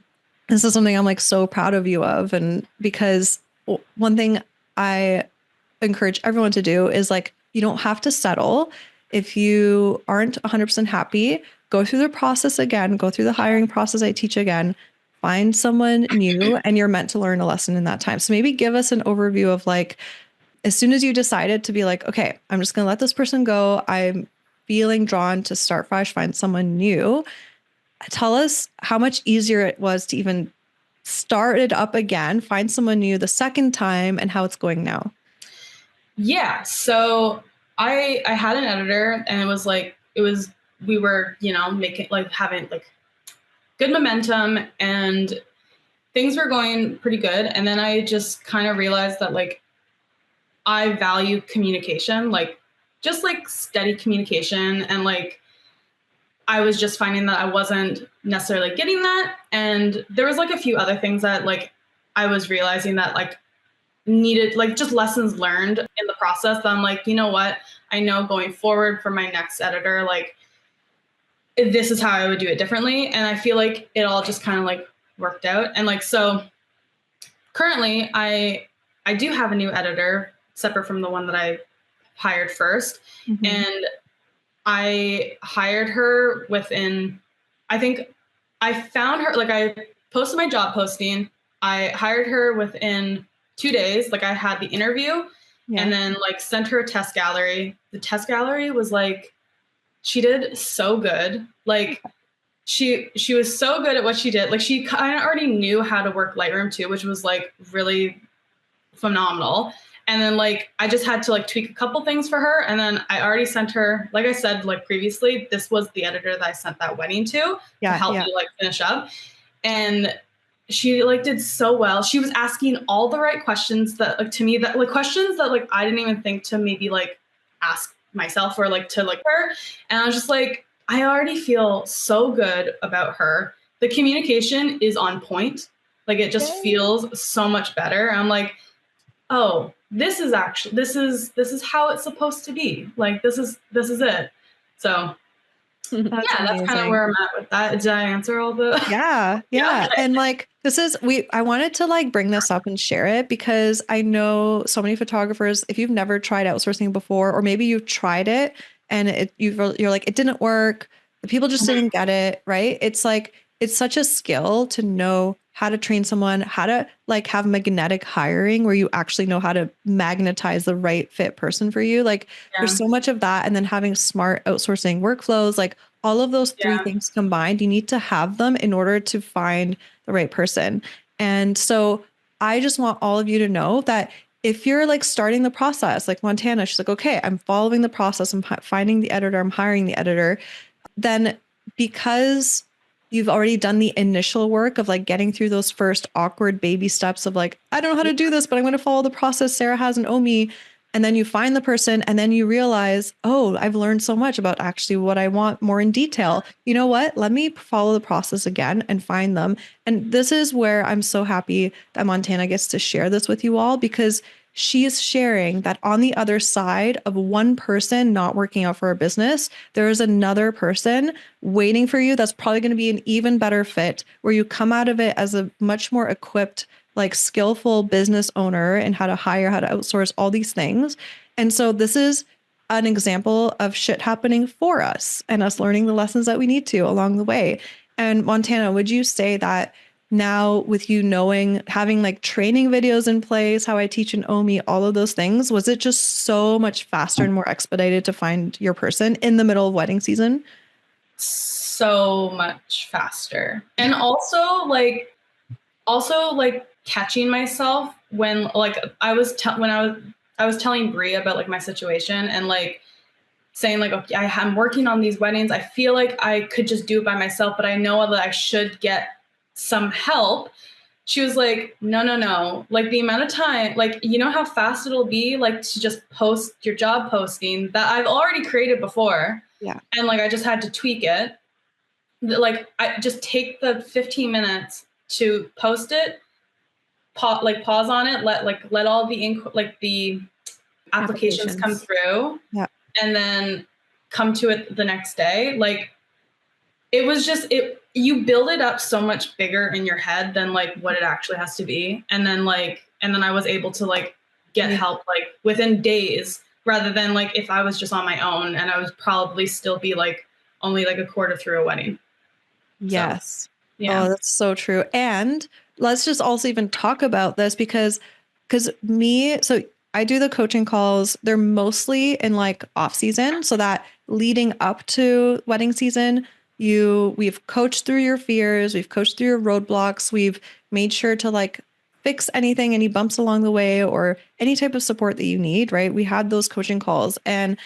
this is something I'm like so proud of you of. And because one thing I encourage everyone to do is like, you don't have to settle. If you aren't 100% happy, go through the process again, go through the hiring process I teach again, find someone new, and you're meant to learn a lesson in that time. So maybe give us an overview of like, as soon as you decided to be like, okay, I'm just going to let this person go. I'm feeling drawn to start fresh, find someone new. Tell us how much easier it was to even start it up again, find someone new the second time, and how it's going now. Yeah. So I had an editor, and we were, making like having like good momentum and things were going pretty good. And then I just kind of realized that like I value communication, like just like steady communication. And like I was just finding that I wasn't necessarily getting that. And there was like a few other things that like I was realizing that like needed, like just lessons learned in the process that I'm like, you know what, I know going forward for my next editor, like this is how I would do it differently. And I feel like it all just kind of like worked out. And like, so currently I do have a new editor separate from the one that I hired first. Mm-hmm. And I hired her within, I think I found her, like I posted my job posting. I hired her within 2 days. Like I had the interview and then like sent her a test gallery. The test gallery was like, she did so good. Like she was so good at what she did. Like she kind of already knew how to work Lightroom too, which was like really phenomenal. And then like, I just had to like tweak a couple things for her. And then I already sent her, like I said, like previously, this was the editor that I sent that wedding to help me like finish up. And she like did so well. She was asking all the right questions that like to me that like questions that like I didn't even think to maybe like ask myself or like to like her. And I was just like, I already feel so good about her. The communication is on point. Like it just feels so much better. I'm like, oh, this is how it's supposed to be. Like this is it. So that's kind of where I'm at with that. Did I answer all the? Yeah. And like, I wanted to like bring this up and share it because I know so many photographers, if you've never tried outsourcing before, or maybe you've tried it and you're like, it didn't work. The people just didn't get it. Right. It's like, it's such a skill to know how to train someone, how to like have magnetic hiring where you actually know how to magnetize the right fit person for you. Like there's so much of that. And then having smart outsourcing workflows, like all of those three things combined, you need to have them in order to find the right person. And so I just want all of you to know that if you're like starting the process, like Montana, she's like, okay, I'm following the process. I'm finding the editor. I'm hiring the editor. Then because you've already done the initial work of like getting through those first awkward baby steps of like, I don't know how to do this, but I'm going to follow the process Sarah has and Omi. And then you find the person and then you realize, oh, I've learned so much about actually what I want more in detail. You know what? Let me follow the process again and find them. And this is where I'm so happy that Montana gets to share this with you all because she's sharing that on the other side of one person not working out for a business, there is another person waiting for you that's probably going to be an even better fit, where you come out of it as a much more equipped, like skillful business owner and how to hire, how to outsource, all these things. And so this is an example of shit happening for us and us learning the lessons that we need to along the way. And Montana, would you say that now with you knowing, having like training videos in place, how I teach in OMI, all of those things, was it just so much faster and more expedited to find your person in the middle of wedding season? So much faster. And also like catching myself when like when I was telling Bri about like my situation and like saying like, okay, I'm working on these weddings. I feel like I could just do it by myself, but I know that I should get some help. She was like, no. Like the amount of time, like, you know how fast it'll be like to just post your job posting that I've already created before. Yeah. And like, I just had to tweak it. Like I just take the 15 minutes to post it, pause on it, let all the applications come through. Yeah. And then come to it the next day. Like it was just you build it up so much bigger in your head than like what it actually has to be. And then I was able to like get help like within days, rather than like if I was just on my own, and I would probably still be like only like a quarter through a wedding. Yes. So, yeah. Oh, that's so true. And let's just also even talk about this because so I do the coaching calls. They're mostly in like off season, so that leading up to wedding season, we've coached through your fears, we've coached through your roadblocks, we've made sure to like fix any bumps along the way or any type of support that you need, right? We had those coaching calls, and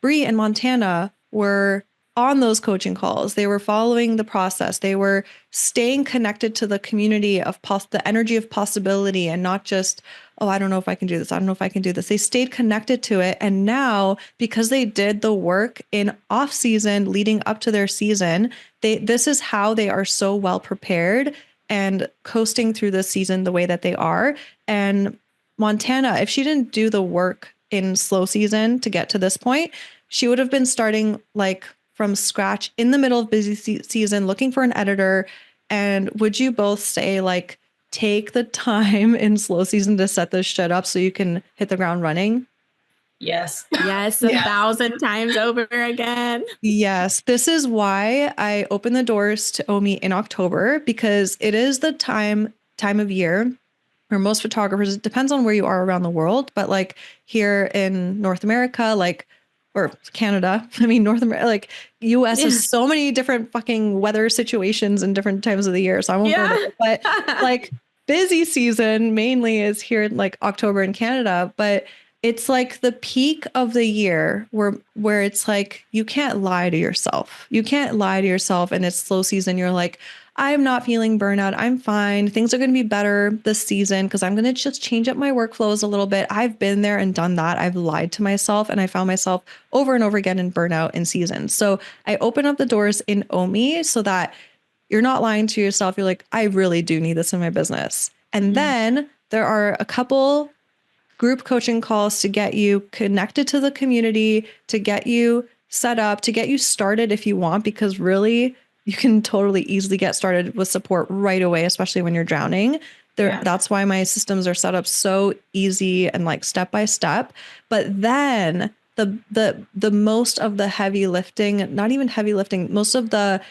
Bri and Montana were on those coaching calls. They were following the process. They were staying connected to the community of the energy of possibility, and not just, oh, I don't know if I can do this. I don't know if I can do this. They stayed connected to it. And now, because they did the work in off season leading up to their season, this is how they are so well prepared and coasting through this season the way that they are. And Montana, if she didn't do the work in slow season to get to this point, she would have been starting like from scratch in the middle of busy season, looking for an editor. And would you both say like, take the time in slow season to set this shit up so you can hit the ground running? Yes. Yes. 1,000 times over again. Yes. This is why I opened the doors to OMI in October, because it is the time of year where most photographers, it depends on where you are around the world, but like here in North America, or Canada, North America, like US has so many different fucking weather situations and different times of the year. So I won't go there, but like busy season mainly is here in like October in Canada, but it's like the peak of the year where it's like, you can't lie to yourself. You can't lie to yourself. And it's slow season. You're like, I'm not feeling burnout. I'm fine. Things are going to be better this season because I'm going to just change up my workflows a little bit. I've been there and done that. I've lied to myself, and I found myself over and over again in burnout in season. So I open up the doors in OMI so that you're not lying to yourself. You're like, I really do need this in my business. And then there are a couple group coaching calls to get you connected to the community, to get you set up, to get you started if you want, because really, you can totally easily get started with support right away, especially when you're drowning. That's why my systems are set up so easy and like step by step. But then the most of the heavy lifting, not even heavy lifting, most of the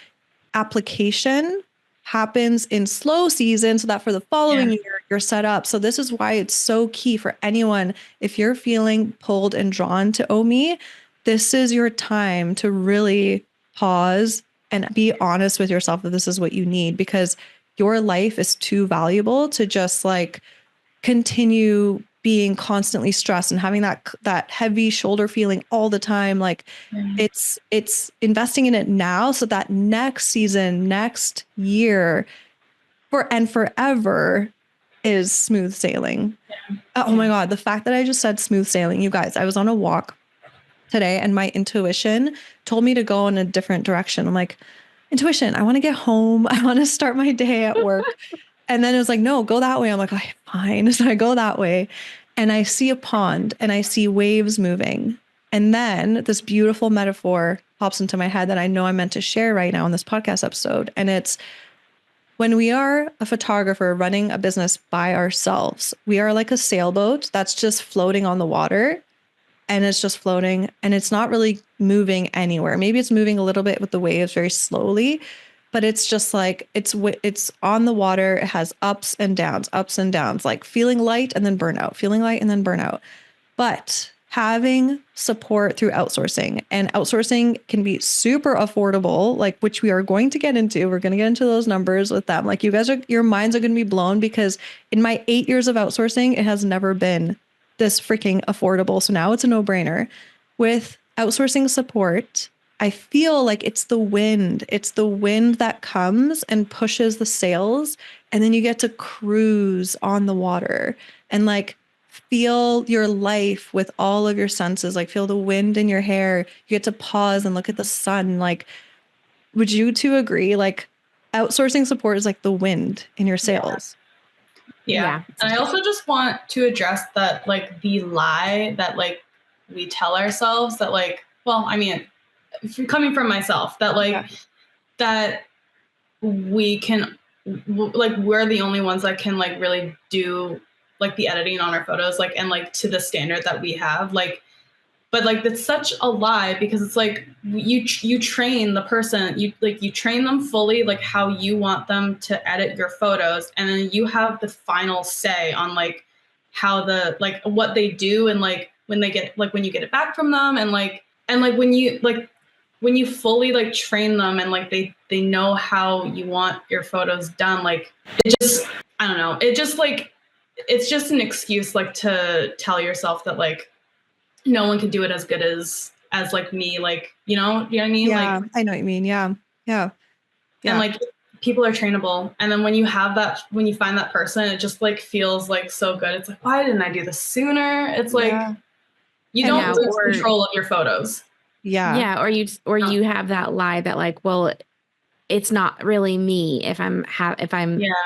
application happens in slow season, so that for the following year you're set up. So this is why it's so key for anyone. If you're feeling pulled and drawn to OMI, this is your time to really pause and be honest with yourself that this is what you need, because your life is too valuable to just like continue being constantly stressed and having that heavy shoulder feeling all the time. Like it's investing in it now so that next season, next year, forever is smooth sailing. Oh my God. The fact that I just said smooth sailing, you guys, I was on a walk today and my intuition told me to go in a different direction. I'm like, intuition, I want to get home. I want to start my day at work. And then it was like, no, go that way. I'm like, okay, fine. So I go that way. and I see a pond and I see waves moving. And then this beautiful metaphor pops into my head that I know I'm meant to share right now in this podcast episode. And it's when we are a photographer running a business by ourselves, we are like a sailboat that's just floating on the water, and it's just floating and it's not really moving anywhere. Maybe it's moving a little bit with the waves very slowly, but it's just like it's on the water. It has ups and downs, like feeling light and then burnout, feeling light and then burnout. But having support through outsourcing, and outsourcing can be super affordable, like which we are going to get into. We're going to get into those numbers with them. Like your minds are going to be blown, because in my 8 years of outsourcing, it has never been this freaking affordable. So now it's a no-brainer. With outsourcing support, I feel like it's the wind. It's the wind that comes and pushes the sails, and then you get to cruise on the water and like feel your life with all of your senses, like feel the wind in your hair. You get to pause and look at the sun. Like, would you two agree? Like, outsourcing support is like the wind in your sails. Yeah. And I also just want to address that, like, the lie that like we tell ourselves that, like, well, I mean, coming from myself, that like that we can, like, we're the only ones that can like really do like the editing on our photos, like, and like to the standard that we have, like, but like that's such a lie, because it's like you train the person, you train them fully like how you want them to edit your photos, and then you have the final say on like how the, like, what they do, and like when they get, like when you get it back from them, and when you fully like train them, and like they know how you want your photos done, like it just, I don't know, it just like, it's just an excuse like to tell yourself that like no one can do it as good as like me, like, you know what I mean? Yeah, like, I know what you mean. Yeah. and like people are trainable, and then when you find that person, it just like feels like so good. It's like, why didn't I do this sooner? It's like you don't lose control of your photos. Or you have that lie that like, well, it's not really me. If I'm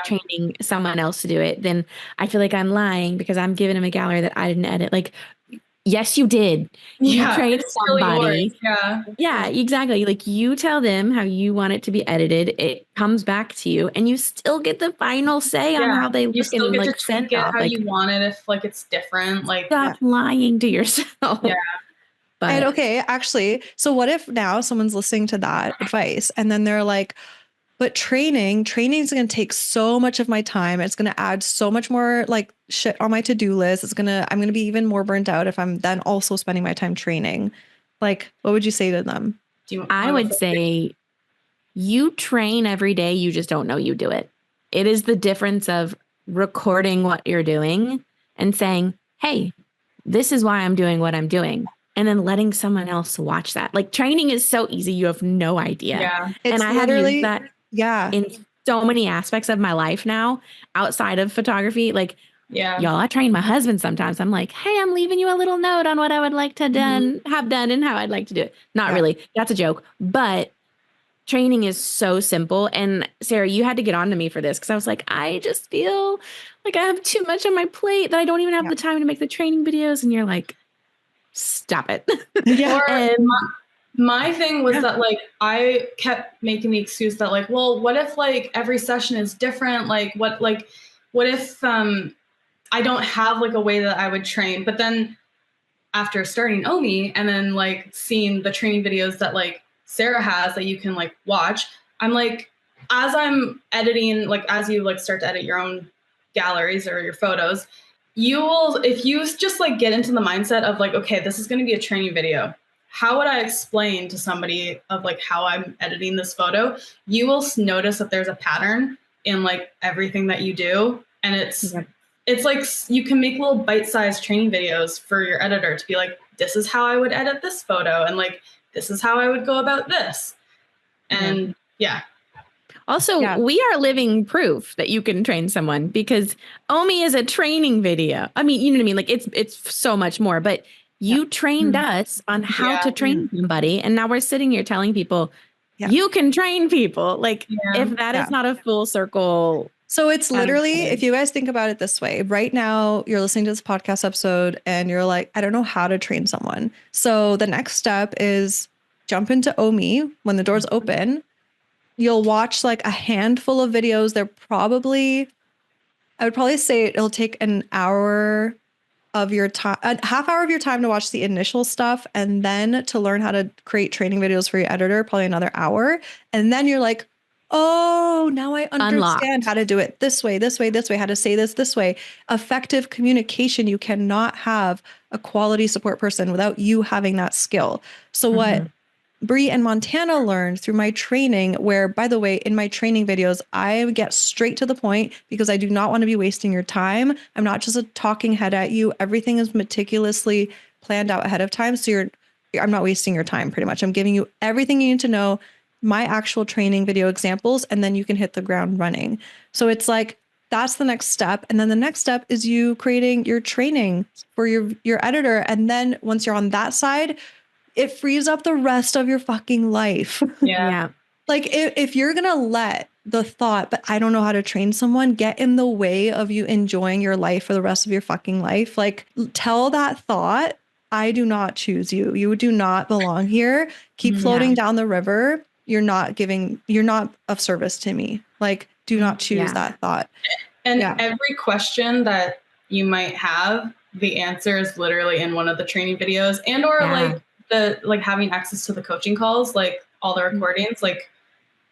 training someone else to do it, then I feel like I'm lying because I'm giving them a gallery that I didn't edit. Like, yes, you did. You trained somebody. Yeah, exactly. Like, you tell them how you want it to be edited. It comes back to you, and you still get the final say on how they look, and like send it off. How like, you want it, if like it's different. Like, stop lying to yourself. Yeah. But, and okay, actually, so what if now someone's listening to that advice and then they're like, but training is going to take so much of my time. It's going to add so much more like shit on my to-do list. I'm going to be even more burnt out if I'm then also spending my time training. Like, what would you say to them? I would say you train every day. You just don't know you do it. It is the difference of recording what you're doing and saying, hey, this is why I'm doing what I'm doing. And then letting someone else watch that. Like, training is so easy. You have no idea. Yeah. It's and I have used that in so many aspects of my life now outside of photography. Like, y'all, I train my husband sometimes. I'm like, hey, I'm leaving you a little note on what I would like to have done and how I'd like to do it. Not really. That's a joke. But training is so simple. And Sarah, you had to get on to me for this, because I was like, I just feel like I have too much on my plate that I don't even have the time to make the training videos. And you're like, stop it. My thing was that like I kept making the excuse that like, well, what if like every session is different? Like what if I don't have like a way that I would train? But then after starting Omi and then like seeing the training videos that like Sarah has that you can like watch, I'm like, as I'm editing, like as you like start to edit your own galleries or your photos, you will, if you just like get into the mindset of like, okay, this is going to be a training video. How would I explain to somebody of like how I'm editing this photo? You will notice that there's a pattern in like everything that you do. And it's like you can make little bite-sized training videos for your editor to be like, this is how I would edit this photo. And like, this is how I would go about this. And Also, we are living proof that you can train someone, because Omi is a training video. I mean, you know what I mean? Like, it's so much more, but you trained us on how to train somebody. And now we're sitting here telling people you can train people. Like, if that is not a full circle So it's literally, excited. if you guys think about it this way, right now you're listening to this podcast episode and you're like, I don't know how to train someone. So the next step is jump into Omi when the doors open. You'll watch like a handful of videos. I would probably say it'll take an hour of your time, a half hour of your time to watch the initial stuff. And then to learn how to create training videos for your editor, probably another hour. And then you're like, oh, now I understand Unlocked. how to do it this way, this way, this way, how to say this way. Effective communication. You cannot have a quality support person without you having that skill. So what Bri and Montana learned through my training, where, by the way, in my training videos, I get straight to the point because I do not want to be wasting your time. I'm not just a talking head at you. Everything is meticulously planned out ahead of time. So I'm not wasting your time pretty much. I'm giving you everything you need to know, my actual training video examples, and then you can hit the ground running. So it's like, that's the next step. And then the next step is you creating your training for your editor. And then once you're on that side, it frees up the rest of your fucking life. Yeah. Like if you're going to let the thought, but I don't know how to train someone, get in the way of you enjoying your life for the rest of your fucking life, like tell that thought, I do not choose you. You do not belong here. Keep floating down the river. You're not of service to me. Like, do not choose that thought. And every question that you might have, the answer is literally in one of the training videos, and or like having access to the coaching calls, like all the recordings, like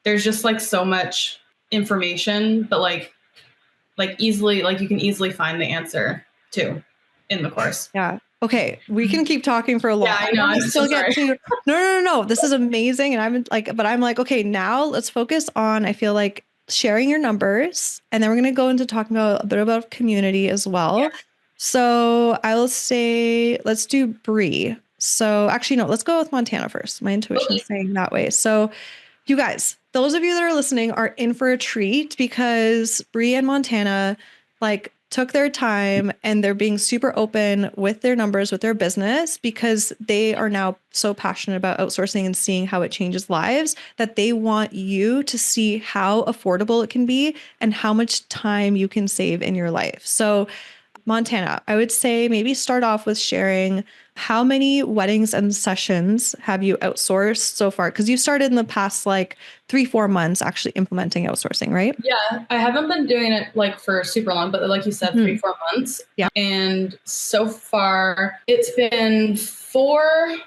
there's just like so much information, but like easily, like you can easily find the answer too in the course. Yeah. Okay. We can keep talking for a long time. Yeah, I know. I'm still so get sorry. to no. This is amazing. And I'm like, okay, now let's focus on, I feel like, sharing your numbers. And then we're going to go into talking about a bit about community as well. Yeah. So I will say, let's do Bri. So actually, no, let's go with Montana first. My intuition is saying that way. So you guys, those of you that are listening are in for a treat because Bri and Montana like took their time and they're being super open with their numbers, with their business, because they are now so passionate about outsourcing and seeing how it changes lives that they want you to see how affordable it can be and how much time you can save in your life. So Montana, I would say maybe start off with sharing how many weddings and sessions have you outsourced so far? Because you started in the past like 3-4 months actually implementing outsourcing, right? Yeah, I haven't been doing it like for super long, but like you said, 3-4 months. Yeah. And so far it's been four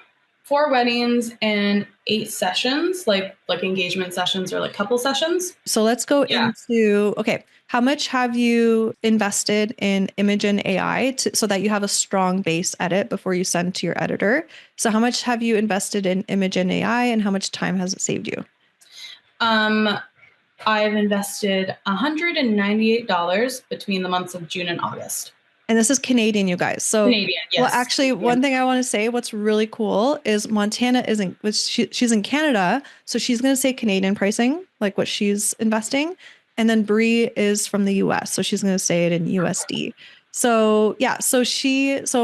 weddings and 8 sessions, like engagement sessions or like couple sessions. So let's go into, okay, how much have you invested in Imogen AI so that you have a strong base edit before you send to your editor? So how much have you invested in Imogen AI and how much time has it saved you? I've invested $198 between the months of June and August. And this is Canadian, you guys. So, Canadian, yes. Well, actually, one thing I want to say, what's really cool is Montana she's in Canada. So she's going to say Canadian pricing, like what she's investing. And then Bri is from the US. So she's going to say it in USD. So yeah, so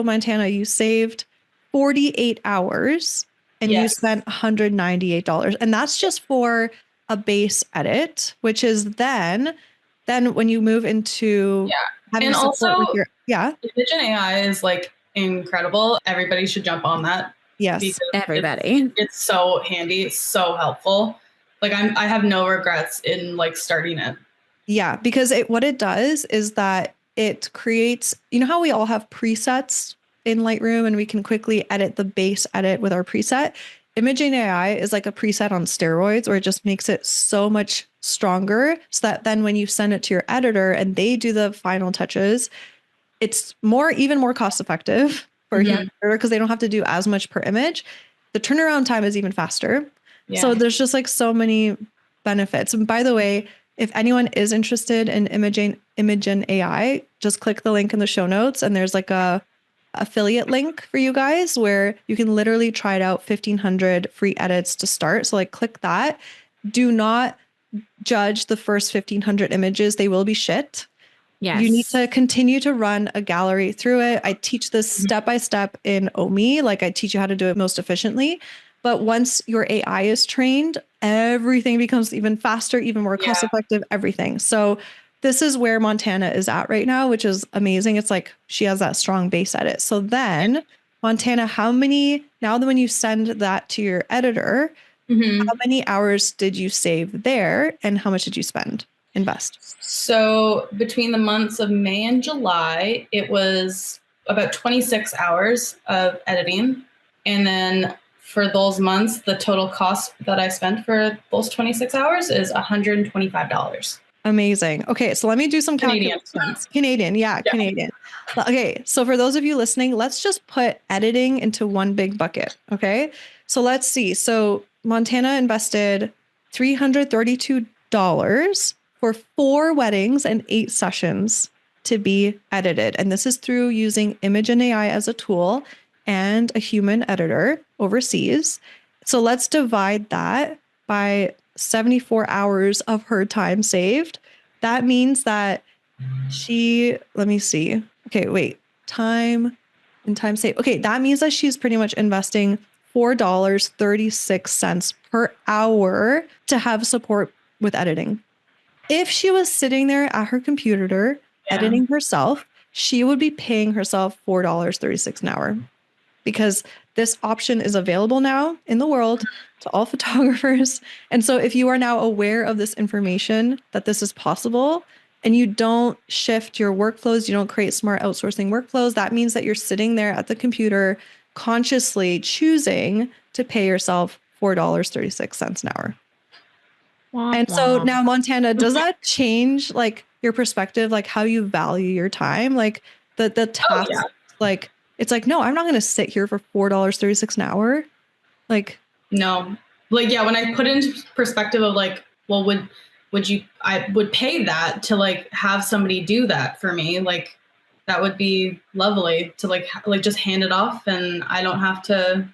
Montana, you saved 48 hours and you spent $198. And that's just for a base edit, which is then when you move into having and support also, with Imogen AI is like incredible. Everybody should jump on that. Yes, everybody. It's so handy. It's so helpful. Like I have no regrets in like starting it. Yeah, because what it does is that it creates, you know how we all have presets in Lightroom and we can quickly edit the base edit with our preset? Imogen AI is like a preset on steroids, where it just makes it so much stronger so that then when you send it to your editor and they do the final touches, it's even more cost effective for your editor because they don't have to do as much per image. The turnaround time is even faster. Yeah. So there's just like so many benefits. And by the way, if anyone is interested in Imogen AI, just click the link in the show notes and there's like a affiliate link for you guys where you can literally try it out, 1,500 free edits to start. So like click that. Do not judge the first 1,500 images. They will be shit. Yes. You need to continue to run a gallery through it. I teach this step by step in Omi. Like I teach you how to do it most efficiently. But once your AI is trained, everything becomes even faster, even more cost effective, everything. So this is where Montana is at right now, which is amazing. It's like she has that strong base edit. So then Montana, now that when you send that to your editor, how many hours did you save there and how much did you invest? So between the months of May and July, it was about 26 hours of editing. And then for those months, the total cost that I spent for those 26 hours is $125. Amazing. Okay, so let me do some calculations. Canadian, yeah, Canadian. Okay, so for those of you listening, let's just put editing into one big bucket, okay? So let's see. So Montana invested $332 for 4 weddings and 8 sessions to be edited. And this is through using Imagen AI as a tool and a human editor overseas. So let's divide that by 74 hours of her time saved. That means that let me see. Okay, wait, time saved. Okay, that means that she's pretty much investing $4.36 per hour to have support with editing. If she was sitting there at her computer editing herself, she would be paying herself $4.36 an hour, because this option is available now in the world to all photographers. And so if you are now aware of this information, that this is possible, and you don't shift your workflows, you don't create smart outsourcing workflows, that means that you're sitting there at the computer consciously choosing to pay yourself $4.36 an hour. And so now, Montana, does that change like your perspective, like how you value your time? Like the task, like it's like, no, I'm not going to sit here for $4.36 an hour. Like, no, like, yeah. When I put it into perspective of like, well, I would pay that to like have somebody do that for me. Like that would be lovely to like just hand it off and I don't have to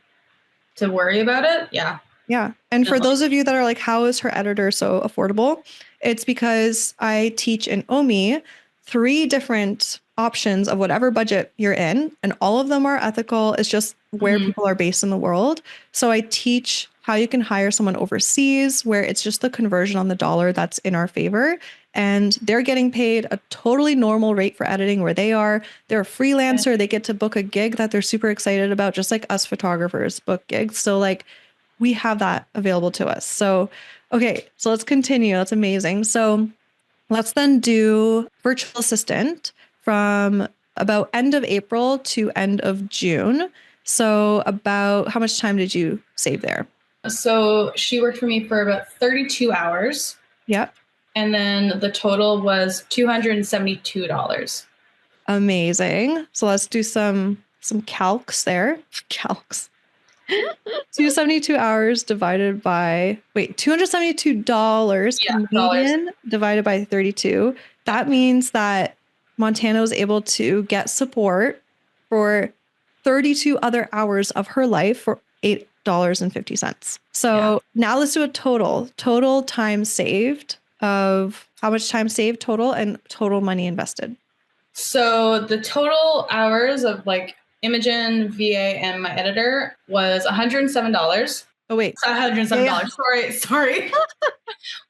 worry about it. Yeah. Yeah. And for those of you that are like, how is her editor so affordable? It's because I teach in OMI 3 different options of whatever budget you're in, and all of them are ethical. It's just where people are based in the world. So I teach how you can hire someone overseas where it's just the conversion on the dollar that's in our favor. And they're getting paid a totally normal rate for editing where they are. They're a freelancer. They get to book a gig that they're super excited about, just like us photographers book gigs. So like we have that available to us. So, okay, so let's continue. That's amazing. So let's then do virtual assistant from about end of April to end of June. So about how much time did you save there? So she worked for me for about 32 hours. Yep. And then the total was $272. Amazing. So let's do some calcs there. Calcs. 272 hours divided by, $272 Canadian divided by 32. That means that Montana was able to get support for 32 other hours of her life for $8.50. So now let's do a total time saved of how much time saved total and total money invested. So the total hours of like Imogen, VA, and my editor was $107. Oh, wait. $107. Sorry.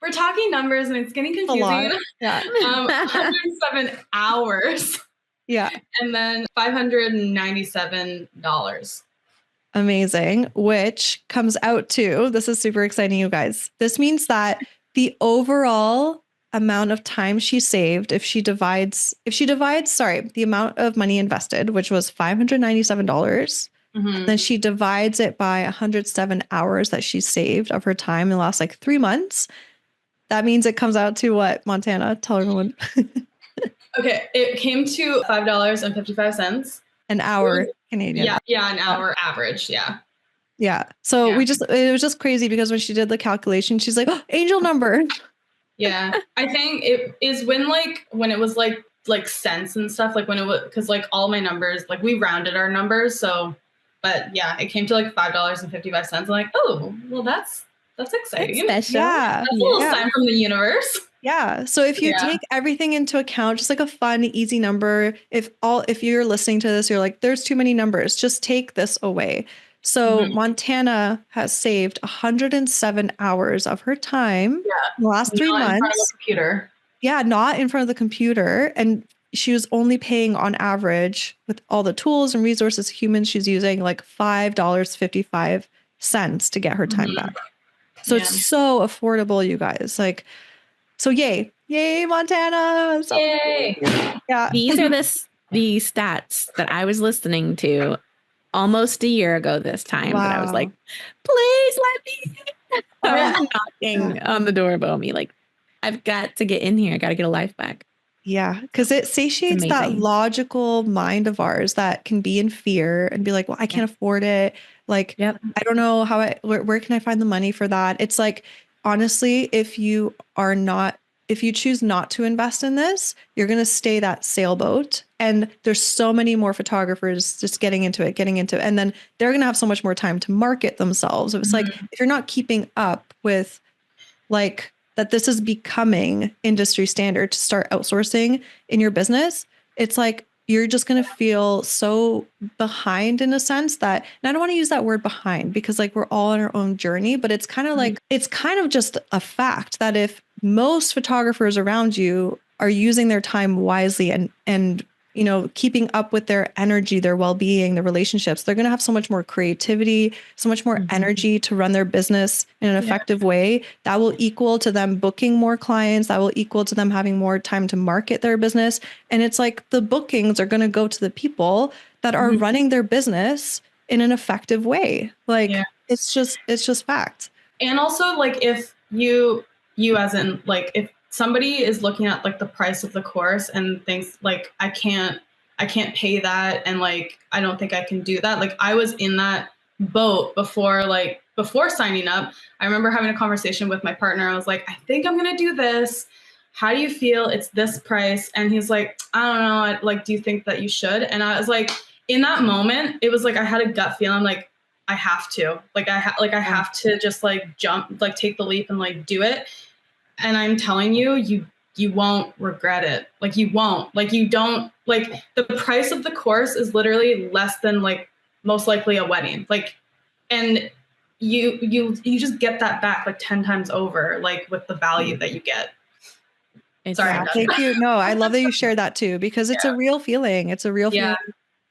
We're talking numbers and it's getting confusing. A lot. Yeah. 107 hours. Yeah. And then $597. Amazing. Which comes out to, this is super exciting, you guys. This means that the overall amount of time she saved, if she divides, the amount of money invested, which was $597, then she divides it by 107 hours that she saved of her time in the last like 3 months. That means it comes out to what, Montana? Tell everyone. Okay. It came to $5.55. An hour Canadian. Yeah. An hour average. Yeah. Yeah. So it was just crazy because when she did the calculation, she's like, oh, angel number. Yeah. I think it is when it was like cents and stuff, like when it was, cause like all my numbers, like we rounded our numbers. So, but yeah, it came to like $5.55. I'm like, oh, well, that's exciting. That's special. Yeah. That's a little sign from the universe. Yeah. So if you take everything into account, just like a fun, easy number, if you're listening to this, you're like, there's too many numbers, just take this away. So Montana has saved 107 hours of her time in the last 3 months. In front of a computer. Yeah, not in front of the computer. And she was only paying on average with all the tools and resources humans she's using like $5.55 to get her time back. So it's so affordable, you guys. Like, so yay, Montana. So, Yay. yeah. These are the stats that I was listening to almost a year ago this time. That I was like, please let me in. I was knocking on the door above me. Like, I've got to get in here. I got to get a life back. Yeah, because it satiates that logical mind of ours that can be in fear and be like, well, I can't afford it. Like, I don't know where can I find the money for that? It's like, honestly, if you choose not to invest in this, you're going to stay that sailboat. And there's so many more photographers just getting into it. And then they're going to have so much more time to market themselves. It's like, if you're not keeping up with like, that this is becoming industry standard to start outsourcing in your business, it's like you're just going to feel so behind in a sense that, and I don't want to use that word behind because like we're all on our own journey, but it's kind of like, it's kind of just a fact that if most photographers around you are using their time wisely and you know, keeping up with their energy, their well-being, their relationships, they're going to have so much more creativity, so much more energy to run their business in an effective way. That will equal to them booking more clients. That will equal to them having more time to market their business. And it's like the bookings are going to go to the people that are running their business in an effective way. Like it's just fact. And also like if you as in like if somebody is looking at like the price of the course and thinks like I can't pay that and like I don't think I can do that. Like I was in that boat before signing up. I remember having a conversation with my partner. I was like, I think I'm gonna do this. How do you feel? It's this price. And he's like, I don't know. Like, do you think that you should? And I was like, in that moment, it was like I had a gut feeling like I have to. Like I have to just like jump, like take the leap and like do it. And I'm telling you, you won't regret it. Like you won't. Like you don't, like the price of the course is literally less than like most likely a wedding. Like, and you just get that back like 10 times over, like with the value that you get. Sorry. Thank you. No, I love that you shared that too, because it's a real feeling. It's a real feeling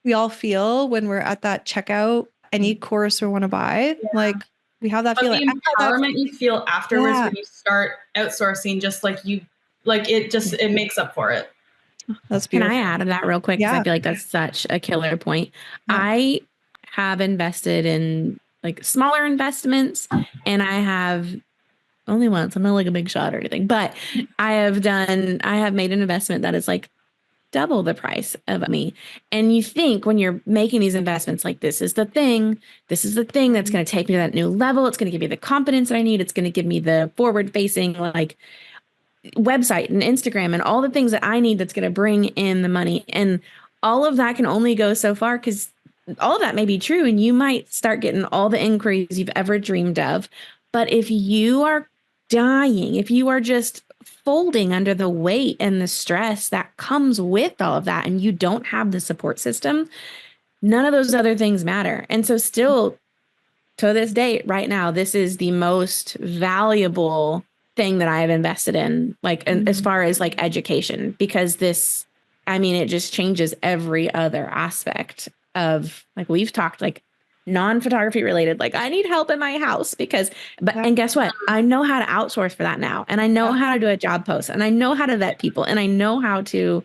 we all feel when we're at that checkout, any course we want to buy. Like we have that feeling. The empowerment you feel afterwards when you start outsourcing, just like you, like it makes up for it. That's beautiful. Can I add to that real quick? Because I feel like that's such a killer point. I have invested in like smaller investments and I have only once. I'm not like a big shot or anything, but I have made an investment that is like double the price of me. And you think when you're making these investments, like this is the thing that's going to take me to that new level. It's going to give me the confidence that I need. It's going to give me the forward facing like website and Instagram and all the things that I need that's going to bring in the money. And all of that can only go so far because all of that may be true. And you might start getting all the inquiries you've ever dreamed of. But if you are dying, if you are just folding under the weight and the stress that comes with all of that, and you don't have the support system, none of those other things matter. And so still to this day, right now, this is the most valuable thing that I have invested in, like as far as like education, because this, I mean, it just changes every other aspect of like, we've talked like non-photography related, like I need help in my house and guess what? I know how to outsource for that now. And I know how to do a job post and I know how to vet people and I know how to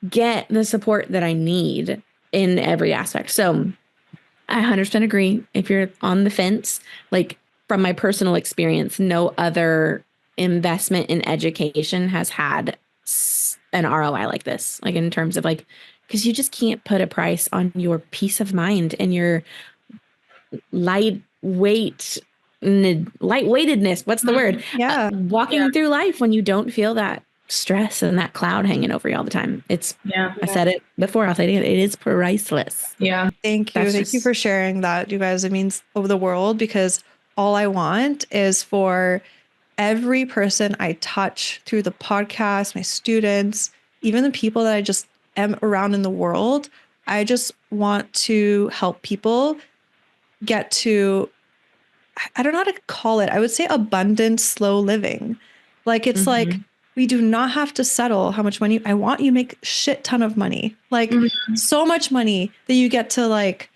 get the support that I need in every aspect. So I 100% agree. If you're on the fence, like from my personal experience, no other investment in education has had an ROI like this, like in terms of like, because you just can't put a price on your peace of mind and your lightweightedness. What's the word? Walking through life when you don't feel that stress and that cloud hanging over you all the time. It's I said it before, I'll say it again. It is priceless. Yeah. Thank you. Thank you for sharing that, you guys. It means over the world, because all I want is for every person I touch through the podcast, my students, even the people that I just am around in the world. I just want to help people get to, I don't know how to call it. I would say abundant, slow living. Like it's like we do not have to settle how much money I want. You make shit ton of money, like so much money that you get to like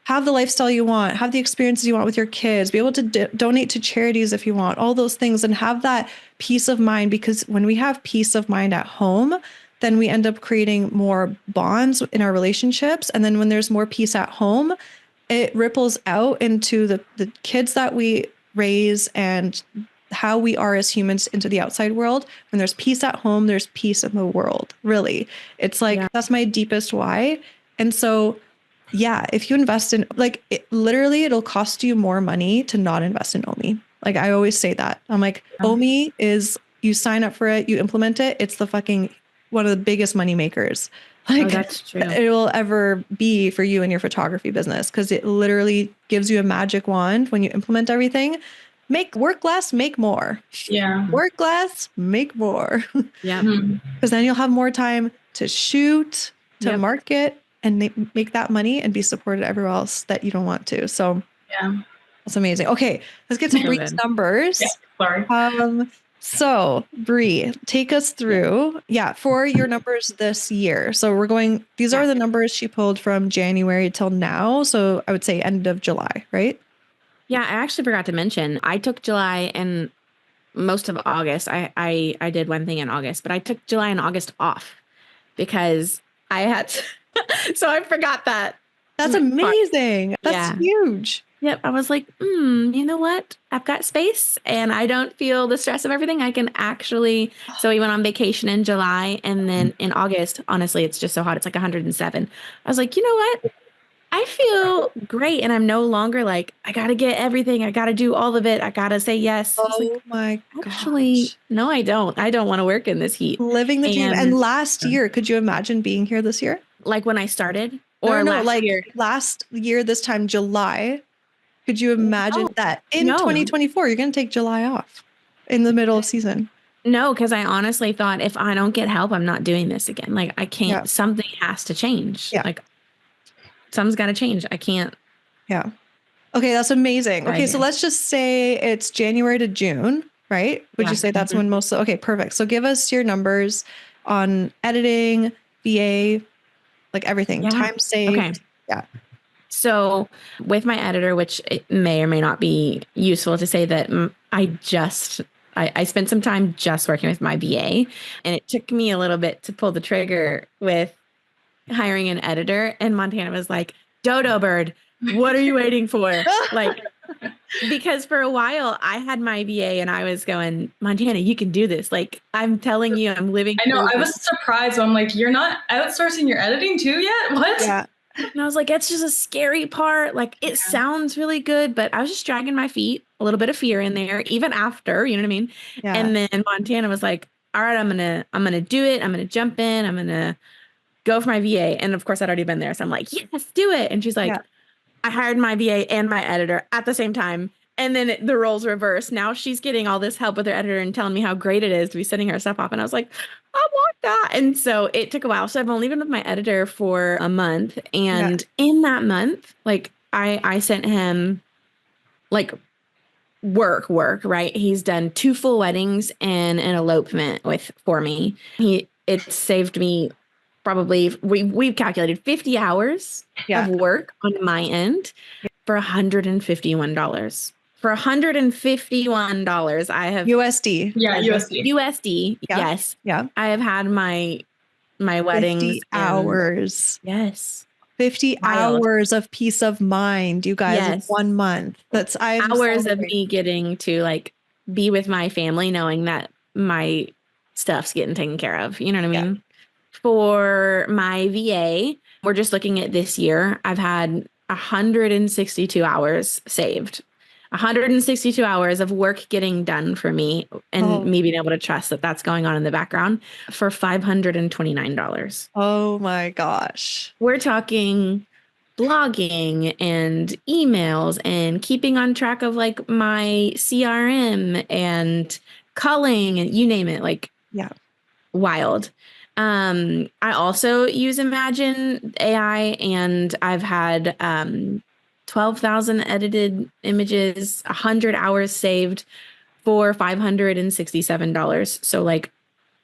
have the lifestyle you want, have the experiences you want with your kids, be able to donate to charities if you want, all those things, and have that peace of mind. Because when we have peace of mind at home, then we end up creating more bonds in our relationships. And then when there's more peace at home, it ripples out into the kids that we raise and how we are as humans into the outside world. When there's peace at home, there's peace in the world. Really. It's like, that's my deepest why. And so yeah, if you invest in like literally it'll cost you more money to not invest in OMI. Like I always say that. I'm like, OMI is you sign up for it, you implement it. It's the fucking one of the biggest money makers. Like that's true. It will ever be for you in your photography business, because it literally gives you a magic wand when you implement everything. Make work less, make more. Yeah. Work less, make more. Yeah. Because then you'll have more time to shoot, to market, and make that money and be supported everywhere else that you don't want to. So yeah, that's amazing. Okay, let's get to Bri's numbers. Yeah, sorry. So Bri, take us through, for your numbers this year. So we're going, these are the numbers she pulled from January till now. So I would say end of July, right? Yeah, I actually forgot to mention, I took July and most of August. I did one thing in August, but I took July and August off because I had to, so I forgot that. That's amazing. That's huge. Yep. I was like, you know what? I've got space and I don't feel the stress of everything. I can actually, so we went on vacation in July, and then in August, honestly, it's just so hot. It's like 107. I was like, you know what? I feel great. And I'm no longer like, I got to get everything. I got to do all of it. I got to say yes. Oh my God. Actually, no, I don't. I don't want to work in this heat. Living the dream. And last year, could you imagine being here this year? Like when I started? Or no, last year? Last year, this time, July. Could you imagine that in 2024, you're going to take July off in the middle of season? No, because I honestly thought if I don't get help, I'm not doing this again. Like I can't, something has to change. Yeah. Like something's got to change. I can't. Yeah. Okay. That's amazing. Okay. So let's just say it's January to June, right? Would you say that's when most, okay, perfect. So give us your numbers on editing, VA, like everything, time saved. Okay. Yeah. So with my editor, which it may or may not be useful to say that I spent some time just working with my VA, and it took me a little bit to pull the trigger with hiring an editor. And Montana was like, Dodo bird, what are you waiting for? Like, because for a while I had my VA and I was going, Montana, you can do this. Like, I'm telling you, I'm living. I know. I was surprised. I'm like, you're not outsourcing your editing too yet? What? Yeah. And I was like, it's just a scary part. Like, it sounds really good, but I was just dragging my feet, a little bit of fear in there, even after, you know what I mean? Yeah. And then Montana was like, all right, I'm going to do it. I'm going to jump in. I'm going to go for my VA. And of course I'd already been there. So I'm like, yes, do it. And she's like, I hired my VA and my editor at the same time. And then the roles reversed. Now she's getting all this help with her editor and telling me how great it is to be sending her stuff off. And I was like, I want that. And so it took a while. So I've only been with my editor for a month. And in that month, like I sent him like work, right? He's done 2 full weddings and an elopement for me. It saved me probably, we've calculated 50 hours of work on my end for $151. For $151, I have USD. Yeah, USD. Yes. Yeah. I have had my weddings 50 hours. Yes. 50 hours of peace of mind, you guys, in 1 month. That's hours of me getting to like be with my family, knowing that my stuff's getting taken care of. You know what I mean? For my VA, we're just looking at this year. I've had 162 hours saved. 162 hours of work getting done for me, and me being able to trust that that's going on in the background for $529. Oh my gosh. We're talking blogging and emails and keeping on track of like my CRM and culling and you name it, like wild. I also use Imagine AI, and I've had 12,000 edited images, 100 hours saved for $567. So like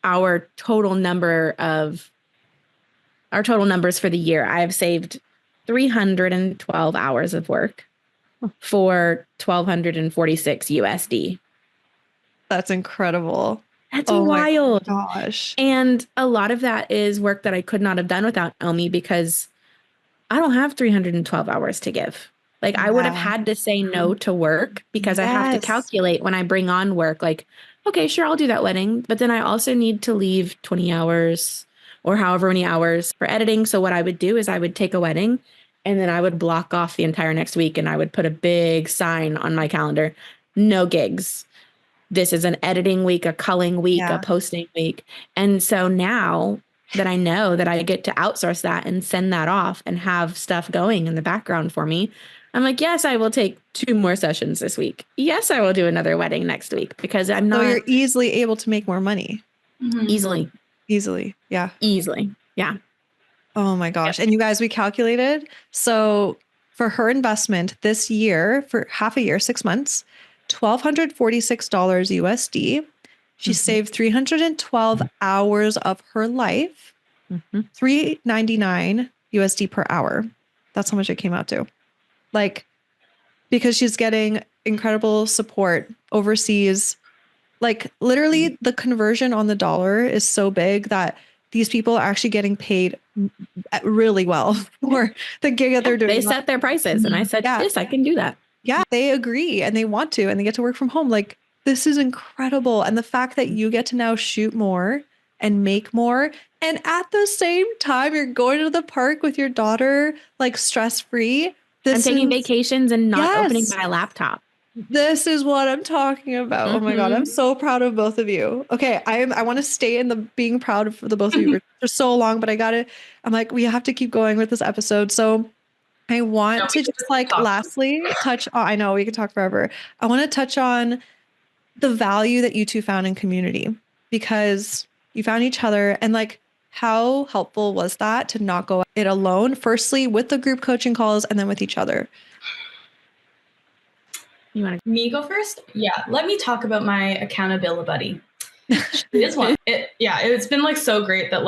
our total numbers for the year, I have saved 312 hours of work for 1,246 USD. That's incredible. That's wild. My gosh. And a lot of that is work that I could not have done without Omi because I don't have 312 hours to give. Like I would have had to say no to work because I have to calculate when I bring on work, like, okay, sure, I'll do that wedding. But then I also need to leave 20 hours or however many hours for editing. So what I would do is I would take a wedding and then I would block off the entire next week and I would put a big sign on my calendar, no gigs. This is an editing week, a culling week, a posting week. And so now that I know that I get to outsource that and send that off and have stuff going in the background for me, I'm like, yes, I will take 2 more sessions this week. Yes, I will do another wedding next week because I'm not. So you're easily able to make more money. Easily. Yeah. Easily. Yeah. Oh my gosh. And you guys, we calculated. So for her investment this year, for half a year, 6 months, $1,246 USD. She saved 312 hours of her life, $399 USD per hour. That's how much it came out to. Like, because she's getting incredible support overseas. Like literally the conversion on the dollar is so big that these people are actually getting paid really well for the gig that they're doing. They set their prices and I said, yes, I can do that. Yeah, they agree and they want to, and they get to work from home. Like, this is incredible. And the fact that you get to now shoot more and make more, and at the same time, you're going to the park with your daughter, like stress-free. I'm taking vacations and not opening my laptop. This is what I'm talking about. Oh my God. I'm so proud of both of you. Okay. I want to stay in the being proud of the both of you for so long, but I'm like, we have to keep going with this episode. So I want to just like lastly touch on, I know we could talk forever. I want to touch on the value that you two found in community, because you found each other, and like, how helpful was that to not go it alone? Firstly, with the group coaching calls and then with each other. You want me go first? Yeah. Let me talk about my accountability buddy. She is one. It's been like so great that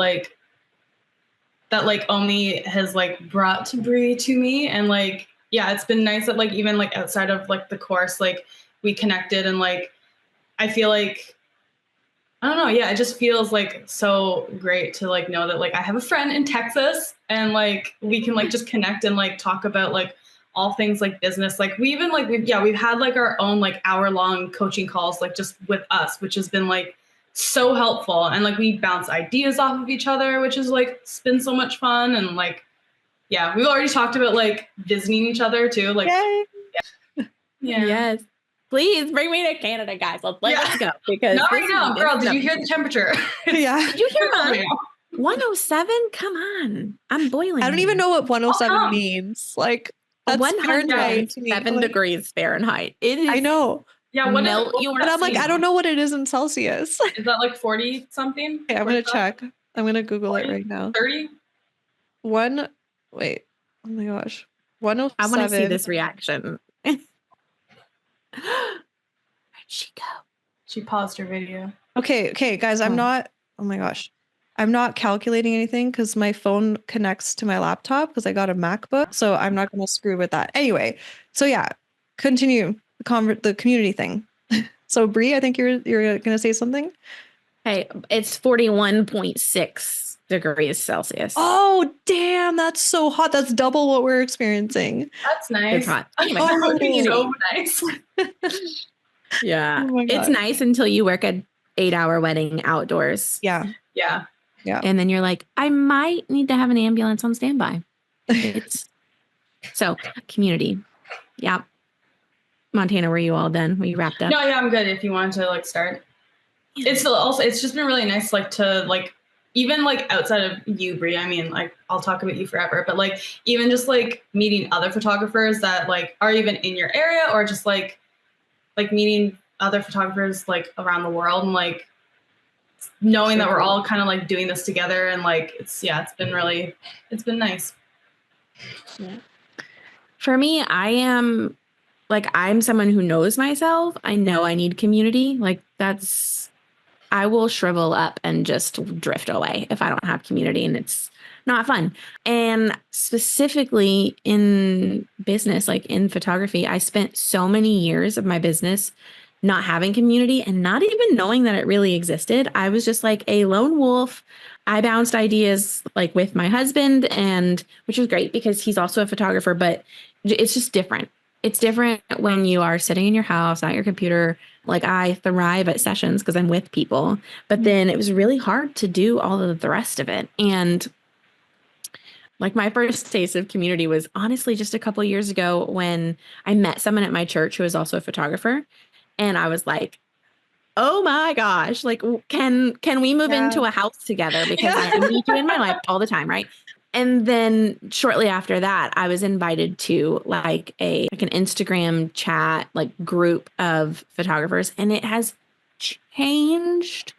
Omi has like brought Bri to me, and like, yeah, it's been nice that like even like outside of like the course, like we connected, and like I feel like, I don't know, yeah, it just feels like so great to like know that like I have a friend in Texas and like we can like just connect and like talk about like all things like business. Like we even like we've had like our own like hour-long coaching calls like just with us, which has been like so helpful, and like we bounce ideas off of each other, which is like it's been so much fun. And like, yeah, we've already talked about like visiting each other too, like Yes, please bring me to Canada, guys. Let's go, because not right now, girl. Did you hear the temperature? Did you hear mine? 107. Come on, I'm boiling. I don't even know what 107 means. Like, that's 107 degrees Fahrenheit. It is. I know. Yeah, but I'm like, I don't know what it is in Celsius. Is that like 40 something? Okay, I'm gonna check. I'm gonna Google 40, it right now. 30? Wait. Oh my gosh. 107. I want to see this reaction. Where'd she go? She paused her video. Okay, guys, I'm not. Oh my gosh. I'm not calculating anything because my phone connects to my laptop because I got a MacBook. So I'm not going to screw with that. Anyway, so yeah, continue the community thing. So Bri, I think you're going to say something. Hey, it's 41.6 degrees Celsius. Oh, damn. That's so hot. That's double what we're experiencing. That's nice. It's hot. So nice. Yeah. It's nice until you work an 8-hour wedding outdoors. Yeah. And then you're like, I might need to have an ambulance on standby. So community. Yeah. Montana, were you all done? Were you wrapped up? No, yeah, I'm good. If you want to like start. It's just been really nice, like to like, even like outside of you, Bri, I mean, like I'll talk about you forever, but like even just like meeting other photographers that like are even in your area, or just like meeting other photographers like around the world, and like knowing that we're all kind of like doing this together, and like it's been nice. Yeah. For me, I'm someone who knows myself. I know I need community. Like I will shrivel up and just drift away if I don't have community, and it's not fun. And specifically in business, like in photography, I spent so many years of my business not having community and not even knowing that it really existed. I was just like a lone wolf. I bounced ideas like with my husband, and which was great because he's also a photographer, but it's just different. It's different when you are sitting in your house, at your computer. Like I thrive at sessions because I'm with people, but then it was really hard to do all of the rest of it. And like my first taste of community was honestly just a couple of years ago when I met someone at my church who was also a photographer. And I was like, oh my gosh, like can we move into a house together? Because I need you in my life all the time, right? And then shortly after that, I was invited to like an Instagram chat like group of photographers, and it has changed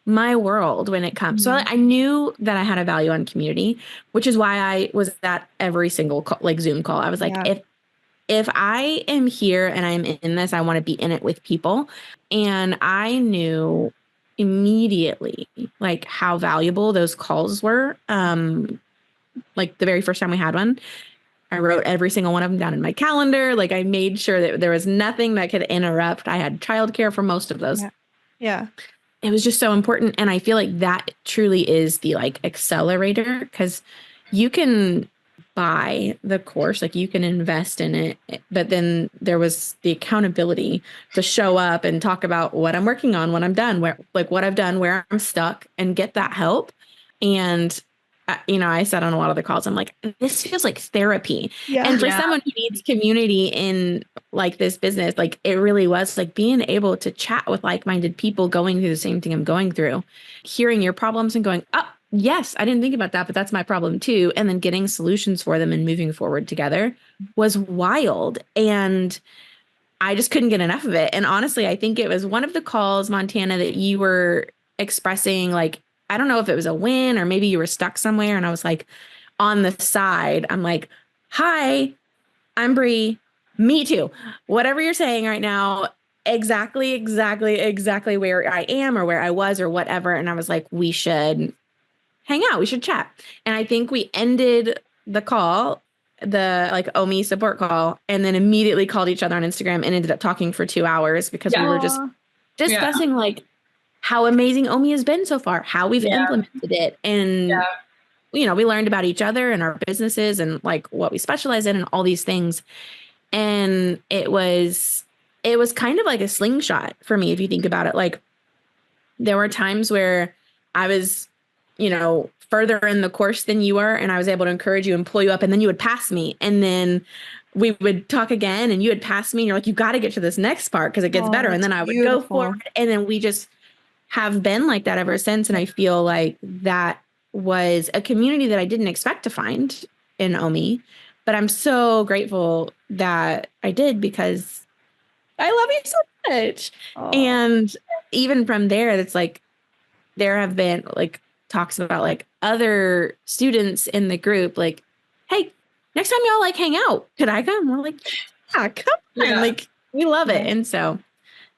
my world when it comes. So I knew that I had a value on community, which is why I was at every single call, like Zoom call. I was like, if I am here and I'm in this, I want to be in it with people. And I knew immediately like how valuable those calls were. Like the very first time we had one, I wrote every single one of them down in my calendar. Like I made sure that there was nothing that could interrupt. I had childcare for most of those. Yeah. It was just so important. And I feel like that truly is the like accelerator, because you can buy the course, like you can invest in it, but then there was the accountability to show up and talk about what I'm working on, when I'm done, what I've done, where I'm stuck, and get that help. And I said on a lot of the calls, I'm like, this feels like therapy. And for someone who needs community in like this business, like it really was like being able to chat with like-minded people going through the same thing I'm going through, hearing your problems and going, oh, yes, I didn't think about that, but that's my problem too. And then getting solutions for them and moving forward together was wild. And I just couldn't get enough of it. And honestly, I think it was one of the calls, Montana, that you were expressing like, I don't know if it was a win or maybe you were stuck somewhere. And I was like, on the side, I'm like, hi, I'm Bri. Me too. Whatever you're saying right now, exactly where I am or where I was or whatever. And I was like, we should hang out. We should chat. And I think we ended the call, the like OMI support call, and then immediately called each other on Instagram and ended up talking for 2 hours because we were just discussing like how amazing OMI has been so far, how we've implemented it. And, we learned about each other and our businesses and like what we specialize in and all these things. And it was kind of like a slingshot for me. If you think about it, like there were times where I was, further in the course than you were, and I was able to encourage you and pull you up, and then you would pass me. And then we would talk again and you would pass me and you're like, you got to get to this next part because it gets better. And then I would go forward, and then we just have been like that ever since. And I feel like that was a community that I didn't expect to find in OMI, but I'm so grateful that I did because I love you so much. And even from there, it's like, there have been like talks about like other students in the group, like, hey, next time y'all like hang out, could I come? We're like, yeah, come on. Like, we love it. And so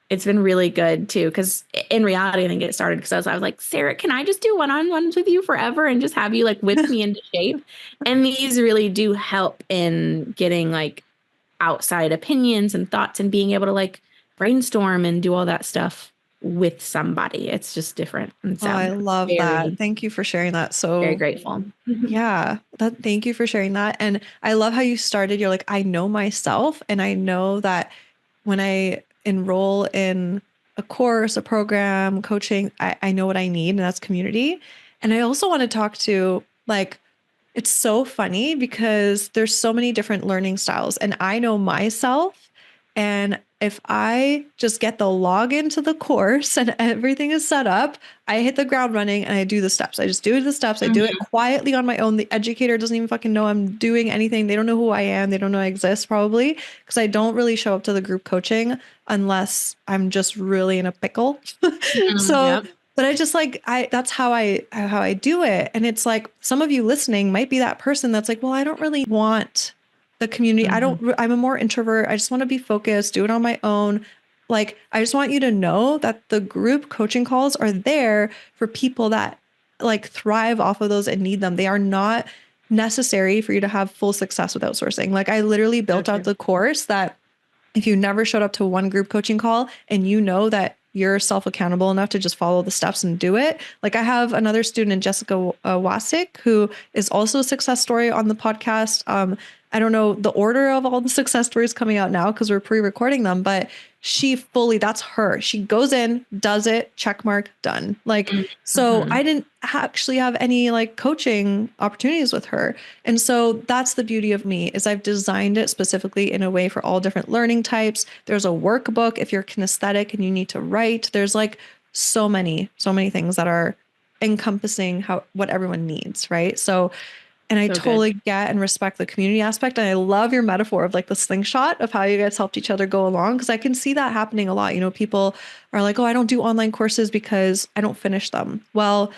it's been really good too. Cause in reality, I think it started because I was like, Sarah, can I just do one-on-ones with you forever and just have you like whip me into shape? And these really do help in getting like outside opinions and thoughts and being able to like brainstorm and do all that stuff with somebody. It's just different. And so I love that. Thank you for sharing that. So very grateful. Thank you for sharing that. And I love how you started. You're like, I know myself, and I know that when I enroll in a course, a program, coaching, I know what I need, and that's community. And I also want to talk to like, it's so funny because there's so many different learning styles, and I know myself. And if I just get the login to the course and everything is set up, I hit the ground running and I do the steps. I just do the steps. I do it quietly on my own. The educator doesn't even fucking know I'm doing anything. They don't know who I am. They don't know I exist probably, because I don't really show up to the group coaching unless I'm just really in a pickle. But I just like, that's how I do it. And it's like, some of you listening might be that person that's like, well, I don't really want the community. I'm a more introvert. I just want to be focused, do it on my own. like, I just want you to know that the group coaching calls are there for people that like thrive off of those and need them. They are not necessary for you to have full success with outsourcing. Like, I literally built out the course that if you never showed up to one group coaching call and you know that you're self-accountable enough to just follow the steps and do it. Like, I have another student, Jessica Wasik, who is also a success story on the podcast. I don't know the order of all the success stories coming out now because we're pre-recording them, but she fully, that's her. She goes in, does it, check mark, done. Like, so I didn't actually have any like coaching opportunities with her. And so that's the beauty of me is I've designed it specifically in a way for all different learning types. There's a workbook if you're kinesthetic and you need to write. There's like so many things that are encompassing what everyone needs, right? So, and I totally get and respect the community aspect. And I love your metaphor of like the slingshot of how you guys helped each other go along. Cause I can see that happening a lot. You know, people are like, oh, I don't do online courses because I don't finish them. Well,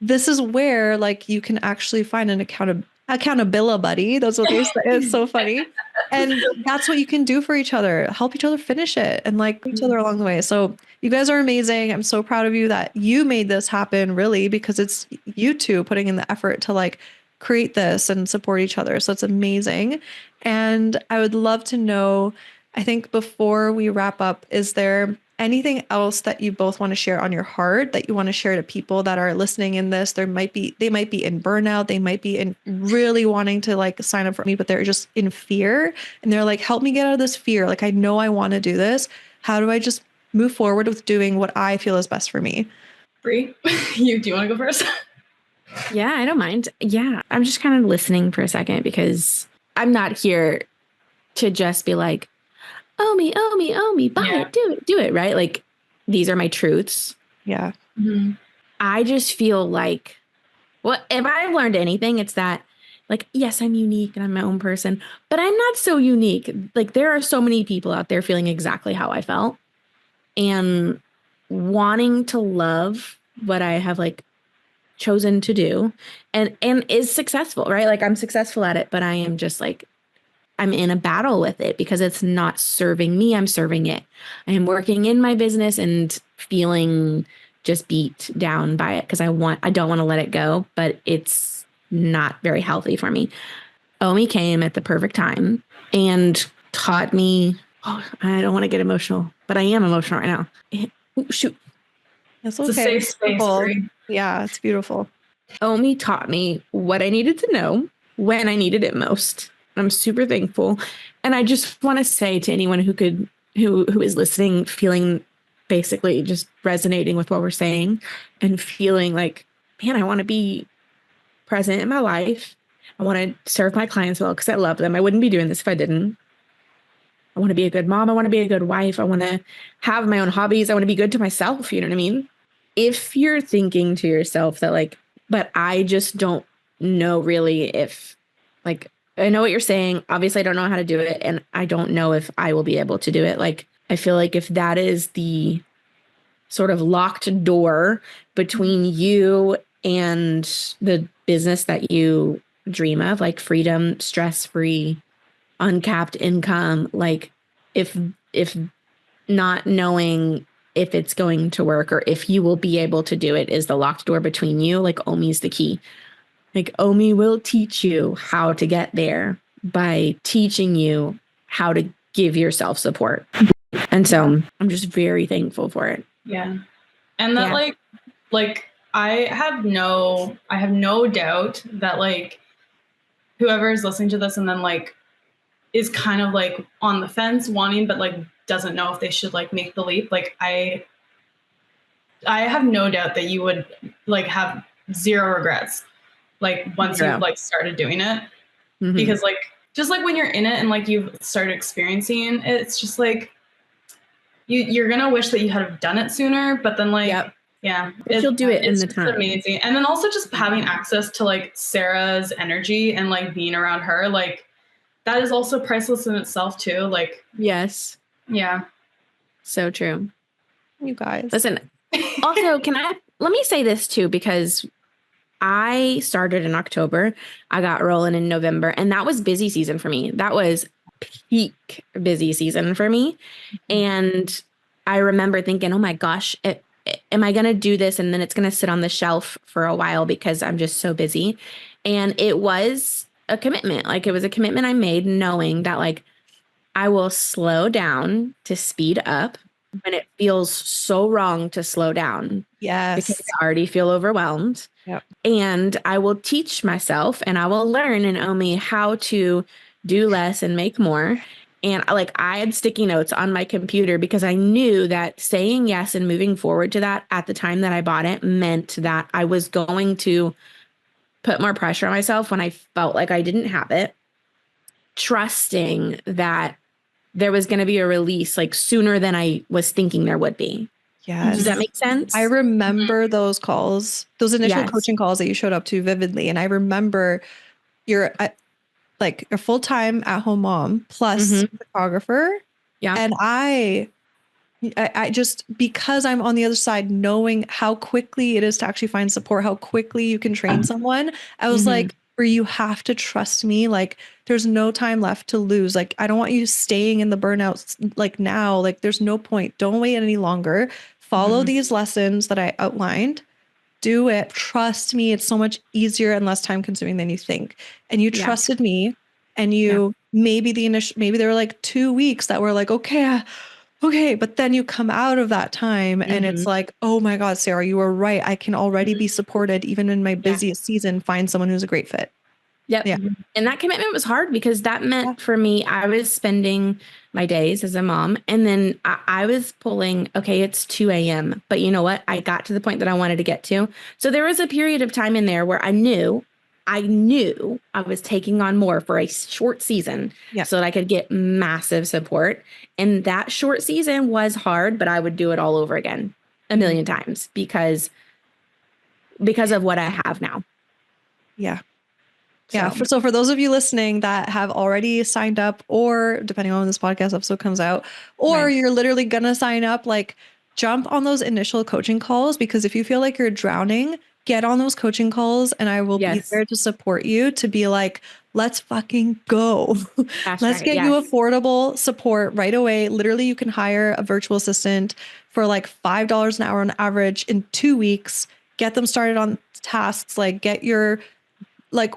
this is where like you can actually find an accountability buddy. That's what they say. It's so funny. And that's what you can do for each other. Help each other finish it and like each other along the way. So you guys are amazing. I'm so proud of you that you made this happen really, because it's you two putting in the effort to like create this and support each other. So it's amazing. And I would love to know, I think before we wrap up, is there anything else that you both want to share on your heart that you want to share to people that are listening in this? They might be in burnout. They might be in really wanting to like sign up for me, but they're just in fear. And they're like, help me get out of this fear. Like, I know I want to do this. How do I just move forward with doing what I feel is best for me? Bri, do you want to go first? Yeah, I don't mind. Yeah, I'm just kind of listening for a second because I'm not here to just be like, oh me, buy it, do it, right? Like, these are my truths. Yeah. Mm-hmm. I just feel like, well, if I've learned anything, it's that, like, yes, I'm unique and I'm my own person, but I'm not so unique. Like, there are so many people out there feeling exactly how I felt and wanting to love what I have, like, chosen to do and is successful, right? Like, I'm successful at it, but I am just like, I'm in a battle with it because it's not serving me. I'm serving it. I am working in my business and feeling just beat down by it because I don't want to let it go, but it's not very healthy for me. Omi came at the perfect time and taught me, I don't want to get emotional, but I am emotional right now. Ooh, shoot. It's okay. It's a safe space. Yeah, it's beautiful. Omi taught me what I needed to know when I needed it most. I'm super thankful. And I just want to say to anyone who is listening, feeling basically just resonating with what we're saying and feeling like, man, I want to be present in my life. I want to serve my clients well because I love them. I wouldn't be doing this if I didn't. I want to be a good mom. I want to be a good wife. I want to have my own hobbies. I want to be good to myself. You know what I mean? If you're thinking to yourself that like, but I just don't know really if, like, I know what you're saying. Obviously, I don't know how to do it. And I don't know if I will be able to do it. Like, I feel like if that is the sort of locked door between you and the business that you dream of, like freedom, stress-free, uncapped income, like if not knowing if it's going to work or if you will be able to do it is the locked door between you, like Omi's the key. Like, Omi will teach you how to get there by teaching you how to give yourself support. And so I'm just very thankful for it. Yeah. And that like I have no doubt that like whoever is listening to this and then like is kind of like on the fence wanting, but like doesn't know if they should like make the leap. Like I have no doubt that you would like have zero regrets. Like once you've like started doing it, because like, just like when you're in it and like you've started experiencing it, it's just like, you're going to wish that you had have done it sooner, but then like, yeah, you'll do it in the time. It's amazing. And then also just having access to like Sarah's energy and like being around her, like that is also priceless in itself too. Like, yes. Yeah. So true. You guys. Listen, also, let me say this too, because I started in October. I got rolling in November, and that was busy season for me. That was peak busy season for me. And I remember thinking, oh my gosh, am I going to do this? And then it's going to sit on the shelf for a while because I'm just so busy. And it was a commitment. Like it was a commitment I made knowing that like I will slow down to speed up when it feels so wrong to slow down because Yes. I already feel overwhelmed. Yep. And I will teach myself and I will learn in Omi how to do less and make more. And I had sticky notes on my computer because I knew that saying yes and moving forward to that at the time that I bought it meant that I was going to put more pressure on myself when I felt like I didn't have it, trusting that there was going to be a release like sooner than I was thinking there would be. Yes. Does that make sense? I remember those calls, those initial Yes. coaching calls that you showed up to vividly. And I remember you're like a full-time at-home mom plus photographer. Yeah. And I just, because I'm on the other side, knowing how quickly it is to actually find support, how quickly you can train someone, I was like, Bri, you have to trust me. Like, there's no time left to lose. Like, I don't want you staying in the burnout like now. Like, there's no point. Don't wait any longer. Follow these lessons that I outlined. Do it. Trust me. It's so much easier and less time consuming than you think. And you trusted me. And you maybe there were like 2 weeks that were like, okay. But then you come out of that time and it's like, oh my God, Sarah, you were right. I can already be supported even in my busiest season, find someone who's a great fit. Yep. Yeah. And that commitment was hard because that meant for me, I was spending my days as a mom and then I was pulling, okay, it's 2 a.m. But you know what? I got to the point that I wanted to get to. So there was a period of time in there where I knew I was taking on more for a short season so that I could get massive support. And that short season was hard, but I would do it all over again a million times because of what I have now. Yeah. Yeah. So for those of you listening that have already signed up, or depending on when this podcast episode comes out, or you're literally going to sign up, like jump on those initial coaching calls, because if you feel like you're drowning, get on those coaching calls and I will be there to support you to be like, let's fucking go. Let's get you affordable support right away. Literally, you can hire a virtual assistant for like $5 an hour on average in 2 weeks. Get them started on tasks, like get your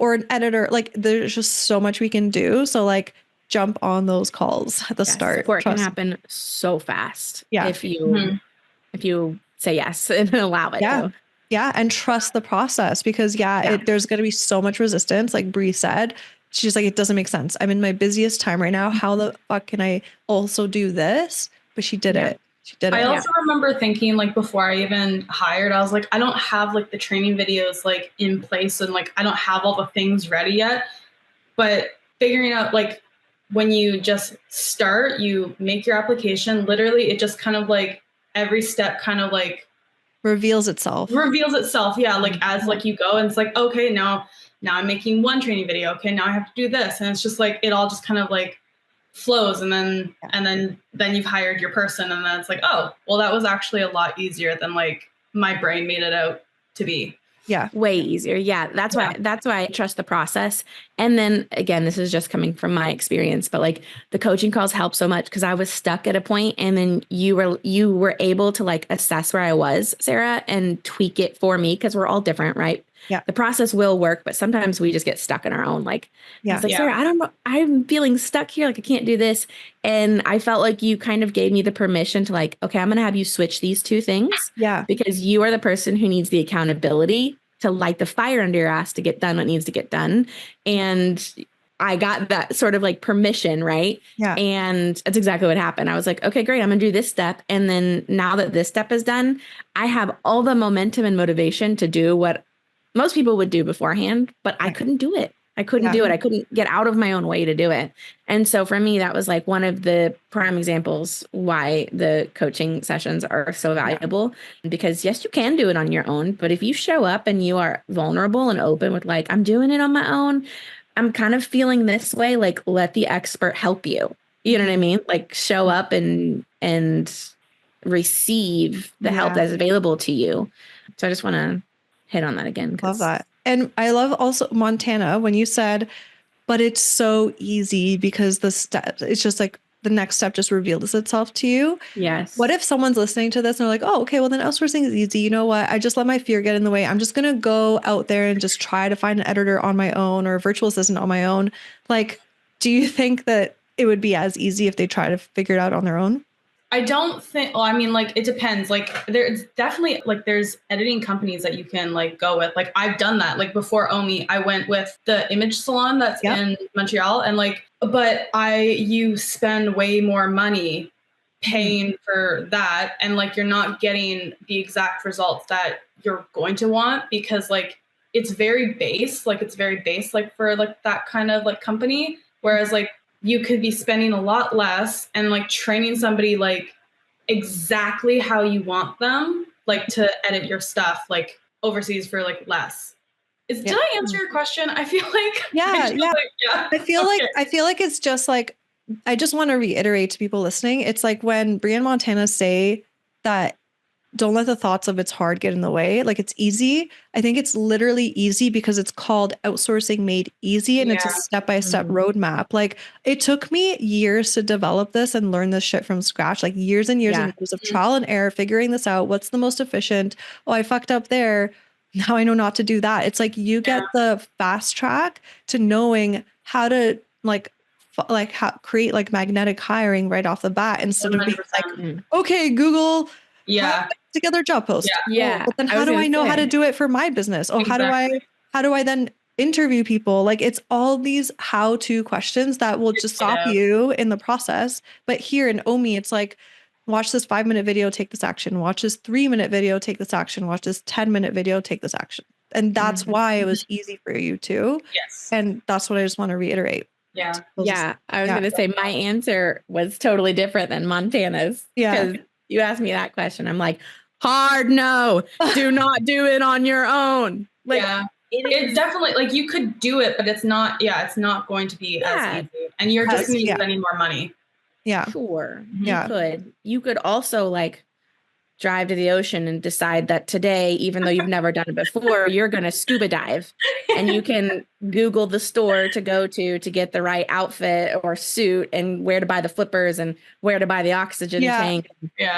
or an editor, like there's just so much we can do. So like jump on those calls at the start. Support can happen so fast. Yeah. If you say yes and allow it to. Yeah. And trust the process because there's going to be so much resistance. Like Bri said, she's like, it doesn't make sense. I'm in my busiest time right now. How the fuck can I also do this? But she did it. I also remember thinking like before I even hired, I was like, I don't have like the training videos like in place and like I don't have all the things ready yet. But figuring out like when you just start, you make your application, literally it just kind of like every step kind of like reveals itself. Yeah. Like as like you go and it's like, okay, now I'm making one training video. Okay. Now I have to do this. And it's just like, it all just kind of like flows and then you've hired your person and then it's like, oh, well, that was actually a lot easier than like my brain made it out to be. Yeah. Way easier. Yeah. That's why I trust the process. And then again, this is just coming from my experience, but like the coaching calls help so much because I was stuck at a point and then you were able to like assess where I was, Sarah, and tweak it for me because we're all different, right? Yeah. The process will work, but sometimes we just get stuck in our own, like, it's like, Sarah, I don't know. I'm feeling stuck here. Like I can't do this. And I felt like you kind of gave me the permission to like, okay, I'm going to have you switch these two things. Yeah. Because you are the person who needs the accountability to light the fire under your ass to get done what needs to get done. And I got that sort of like permission, right? Yeah. And that's exactly what happened. I was like, okay, great. I'm going to do this step. And then now that this step is done, I have all the momentum and motivation to do what most people would do beforehand, but I couldn't do it. I couldn't do it. I couldn't get out of my own way to do it. And so for me, that was like one of the prime examples why the coaching sessions are so valuable, because yes, you can do it on your own, but if you show up and you are vulnerable and open with like, I'm doing it on my own, I'm kind of feeling this way, like let the expert help you. You know what I mean? Like show up and receive the help that's available to you. So I just want to hit on that again. Love that. And I love also Montana when you said, but it's so easy because it's just like the next step just revealed itself to you. Yes. What if someone's listening to this and they're like, oh, okay, well then outsourcing is easy. You know what? I just let my fear get in the way. I'm just going to go out there and just try to find an editor on my own or a virtual assistant on my own. Like, do you think that it would be as easy if they try to figure it out on their own? I don't think, well, I mean, like, it depends. Like, there's definitely, like, there's editing companies that you can, like, go with. Like, I've done that. Like, before Omi, I went with the image salon that's in Montreal. And, like, but you spend way more money paying for that. And, like, you're not getting the exact results that you're going to want because, like, it's very base. Like, it's very base, like, for, like, that kind of, like, company. Whereas, like, you could be spending a lot less and like training somebody like exactly how you want them, like to edit your stuff like overseas for like less. Did I answer your question? I feel like yeah. I feel like it's just like, I just want to reiterate to people listening. It's like when Bri and Montana say that don't let the thoughts of it's hard get in the way. Like it's easy. I think it's literally easy because it's called Outsourcing Made Easy and it's a step-by-step roadmap. Like it took me years to develop this and learn this shit from scratch, like years and years and years of trial and error, figuring this out. What's the most efficient? Oh, I fucked up there. Now I know not to do that. It's like you get the fast track to knowing how to create like magnetic hiring right off the bat instead 100%. Of being like, okay, Google, together job post. Yeah. But then how do I know how to do it for my business? Oh, exactly. how do I then interview people? Like it's all these how-to questions that will just stop you in the process. But here in Omi, it's like, watch this 5-minute video, take this action. Watch this 3-minute video, take this action. Watch this 10-minute video, take this action. And that's why it was easy for you too. Yes. And that's what I just want to reiterate. Yeah. I was going to say my answer was totally different than Montana's. Yeah. Because you asked me that question. I'm like, hard no. Do not do it on your own. Like, it's definitely like you could do it, but it's not going to be as easy. And you're just going to be spending more money. Yeah. Sure. You could also like drive to the ocean and decide that today, even though you've never done it before, you're going to scuba dive and you can Google the store to go to get the right outfit or suit and where to buy the flippers and where to buy the oxygen tank,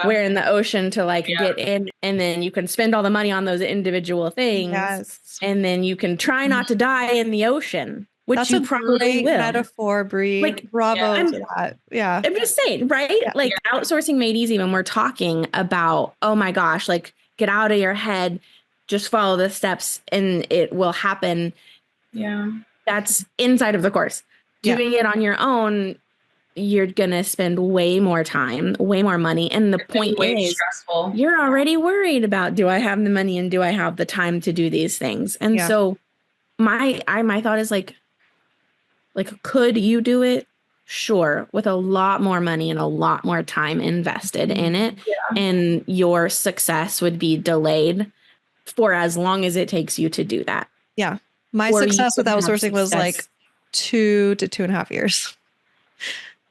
where in the ocean to like get in. And then you can spend all the money on those individual things. Yes. And then you can try not to die in the ocean. Which that's you a probably great will. metaphor, Bri. Like, bravo to that. Yeah. I'm just saying, right? Yeah. Like outsourcing made easy when we're talking about, oh my gosh, like get out of your head, just follow the steps and it will happen. Yeah. That's inside of the course. Doing it on your own, you're going to spend way more time, way more money. And the point is stressful. You're already worried about, do I have the money and do I have the time to do these things? And so my thought is like, could you do it? Sure. With a lot more money and a lot more time invested in it. Yeah. And your success would be delayed for as long as it takes you to do that. Yeah. My success with outsourcing was like 2 to 2.5 years.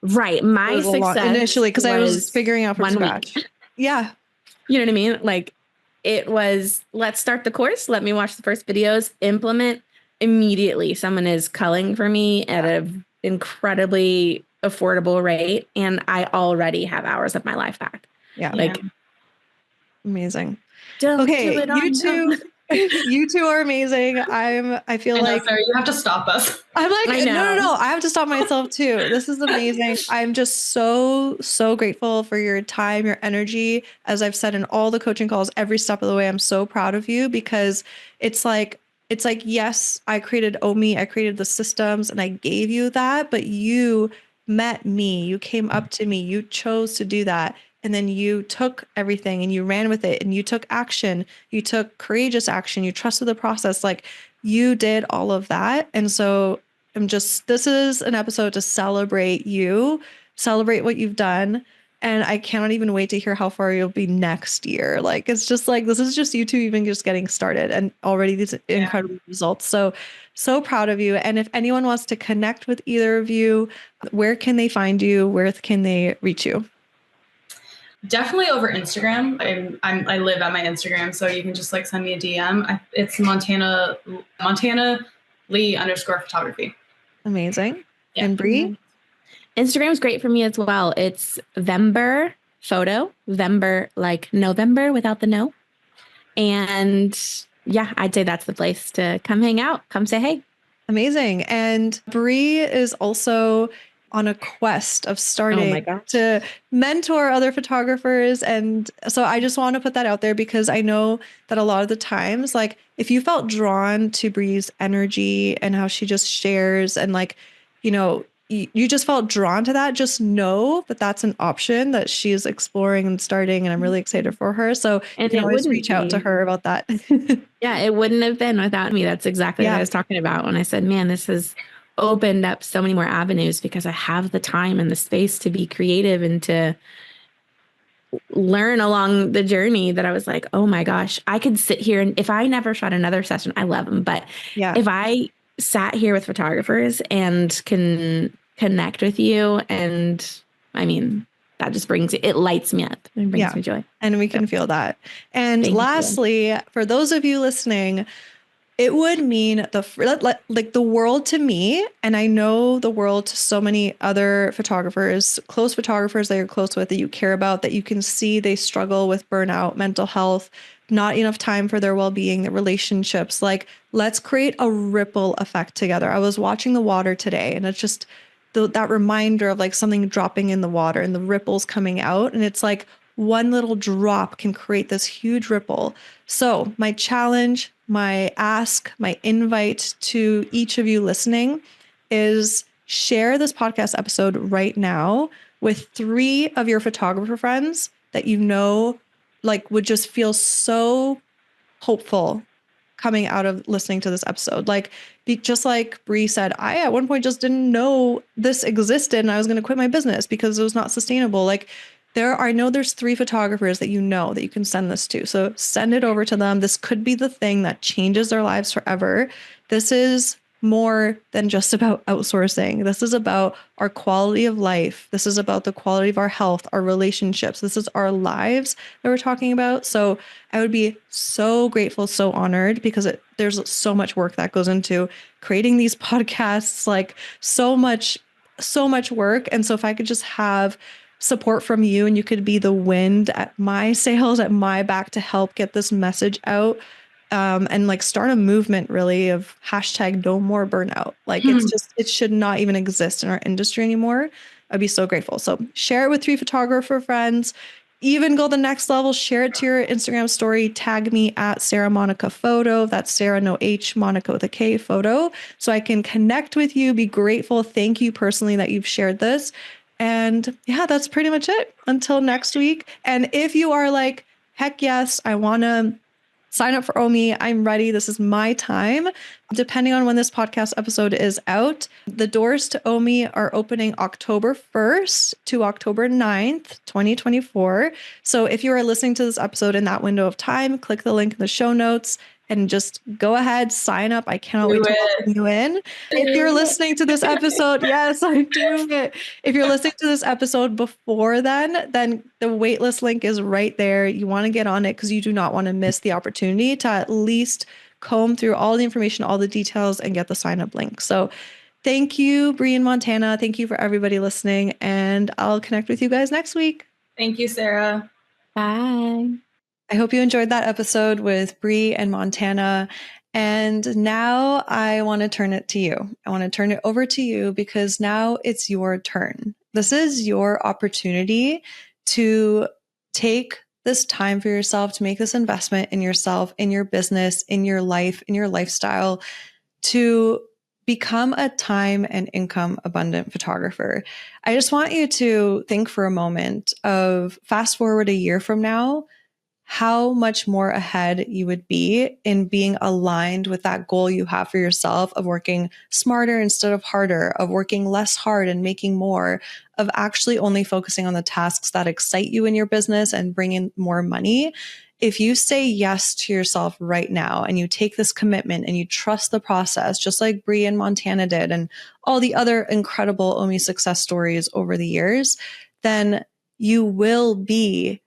Right. My success initially, because I was figuring out from scratch. Yeah. You know what I mean? Like it was, let's start the course. Let me watch the first videos, implement. Immediately someone is culling for me at an incredibly affordable rate. And I already have hours of my life back. Yeah. Like amazing. Okay. You two are amazing. I feel like sorry, you have to stop us. I'm like, no. I have to stop myself too. This is amazing. I'm just so grateful for your time, your energy. As I've said in all the coaching calls, every step of the way, I'm so proud of you because it's like, yes, I created Omi, I created the systems and I gave you that, but you met me, you came up to me, you chose to do that. And then you took everything and you ran with it and you took action, you took courageous action, you trusted the process. Like you did all of that. And so this is an episode to celebrate you, celebrate what you've done. And I cannot even wait to hear how far you'll be next year. Like, it's just like, this is just you two even just getting started and already these incredible results. So proud of you. And if anyone wants to connect with either of you, where can they find you? Where can they reach you? Definitely over Instagram. I live at my Instagram, so you can just like send me a DM. It's Montana Lee _photography. Amazing. Yeah. And Bri? Instagram's great for me as well. It's Vember photo, Vember like November without the no. And yeah, I'd say that's the place to come hang out, come say hey. Amazing. And Bri is also on a quest of starting to mentor other photographers. And so I just want to put that out there because I know that a lot of the times, like if you felt drawn to Bri's energy and how she just shares and like, you know, you just felt drawn to that, just know that that's an option that she's exploring and starting. And I'm really excited for her. So you can always reach out to her about that. Yeah, it wouldn't have been without me. That's exactly what I was talking about when I said, man, this has opened up so many more avenues because I have the time and the space to be creative and to learn along the journey that I was like, oh my gosh, I could sit here and if I never shot another session, I love them. But if I sat here with photographers and can connect with you, and I mean, that just it lights me up and brings me joy. And we can feel that. And lastly, for those of you listening, it would mean the world to me, and I know the world to so many other photographers, close photographers that you're close with, that you care about, that you can see they struggle with burnout, mental health, not enough time for their well-being, their relationships. Like, let's create a ripple effect together. I was watching the water today, and it's just that reminder of like something dropping in the water and the ripples coming out. And it's like one little drop can create this huge ripple. So my challenge, my ask, my invite to each of you listening is share this podcast episode right now with 3 of your photographer friends that you know, like would just feel so hopeful coming out of listening to this episode. Like, just like Bri said, I at one point just didn't know this existed and I was going to quit my business because it was not sustainable. Like, I know there's 3 photographers that you know that you can send this to. So send it over to them. This could be the thing that changes their lives forever. This is more than just about outsourcing. This is about our quality of life. This is about the quality of our health, our relationships. This is our lives that we're talking about. So I would be so grateful, so honored, because there's so much work that goes into creating these podcasts, like so much work. And so if I could just have support from you and you could be the wind at my sails, at my back to help get this message out, and like start a movement really of hashtag no more burnout. Like it should not even exist in our industry anymore. I'd be so grateful. So share it with 3 photographer friends, even go the next level, share it to your Instagram story, tag me at Sarah Monica Photo. That's Sarah, no H, Monica with a K, photo. So I can connect with you, be grateful. Thank you personally that you've shared this. And yeah, that's pretty much it until next week. And if you are like, heck yes, I want to sign up for OMI, I'm ready. This is my time. Depending on when this podcast episode is out, the doors to OMI are opening October 1st to October 9th, 2024. So if you are listening to this episode in that window of time, click the link in the show notes and just go ahead, sign up. I cannot wait to welcome you in. If you're listening to this episode, yes, I'm doing it. If you're listening to this episode before then the waitlist link is right there. You want to get on it because you do not want to miss the opportunity to at least comb through all the information, all the details, and get the sign up link. So thank you, Bri and Montana. Thank you for everybody listening. And I'll connect with you guys next week. Thank you, Sarah. Bye. I hope you enjoyed that episode with Bri and Montana. And now I want to turn it to you. I want to turn it over to you because now it's your turn. This is your opportunity to take this time for yourself, to make this investment in yourself, in your business, in your life, in your lifestyle, to become a time and income abundant photographer. I just want you to think for a moment of fast forward a year from now, how much more ahead you would be in being aligned with that goal you have for yourself of working smarter instead of harder, of working less hard and making more, of actually only focusing on the tasks that excite you in your business and bring in more money. If you say yes to yourself right now and you take this commitment and you trust the process, just like Bri and Montana did and all the other incredible OMI success stories over the years, then you will be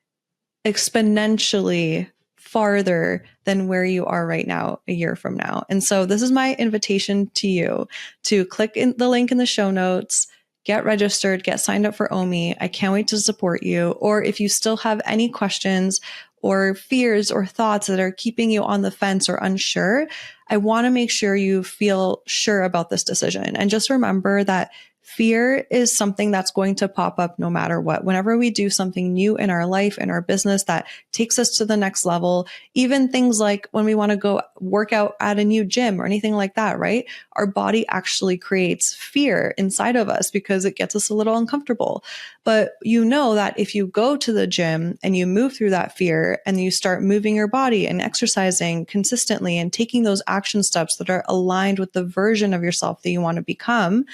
exponentially farther than where you are right now a year from now. And so this is my invitation to you to click in the link in the show notes, get registered, get signed up for OMI. I can't wait to support you. Or if you still have any questions or fears or thoughts that are keeping you on the fence or unsure, I want to make sure you feel sure about this decision. And just remember that fear is something that's going to pop up no matter what. Whenever we do something new in our life, in our business that takes us to the next level, even things like when we want to go work out at a new gym or anything like that, right? Our body actually creates fear inside of us because it gets us a little uncomfortable. But you know that if you go to the gym and you move through that fear and you start moving your body and exercising consistently and taking those action steps that are aligned with the version of yourself that you want to become,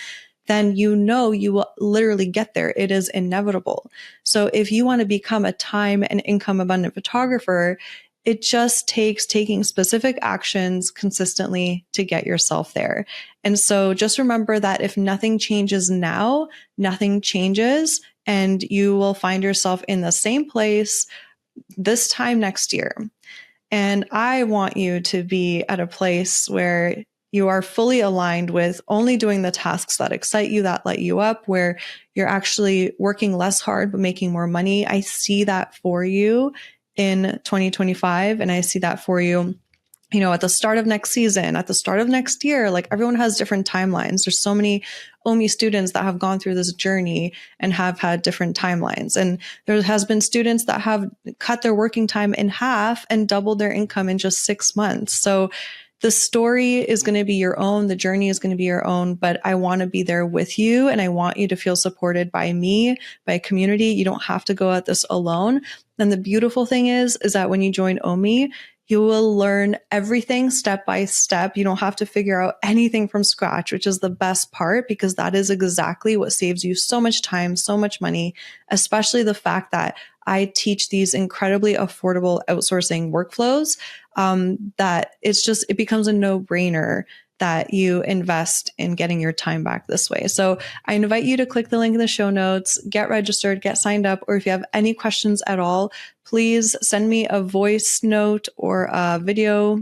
then you know you will literally get there. It is inevitable. So if you want to become a time and income abundant photographer, it just takes taking specific actions consistently to get yourself there. And so just remember that if nothing changes now, nothing changes, and you will find yourself in the same place this time next year. And I want you to be at a place where you are fully aligned with only doing the tasks that excite you, that light you up, where you're actually working less hard, but making more money. I see that for you in 2025. And I see that for you, at the start of next season, at the start of next year. Like, everyone has different timelines. There's so many OMI students that have gone through this journey and have had different timelines. And there has been students that have cut their working time in half and doubled their income in just 6 months. So the story is going to be your own. The journey is going to be your own, but I want to be there with you. And I want you to feel supported by me, by a community. You don't have to go at this alone. And the beautiful thing is that when you join OMI, you will learn everything step by step. You don't have to figure out anything from scratch, which is the best part, because that is exactly what saves you so much time, so much money, especially the fact that I teach these incredibly affordable outsourcing workflows, that it becomes a no-brainer that you invest in getting your time back this way. So I invite you to click the link in the show notes, get registered, get signed up, or if you have any questions at all, please send me a voice note or a video,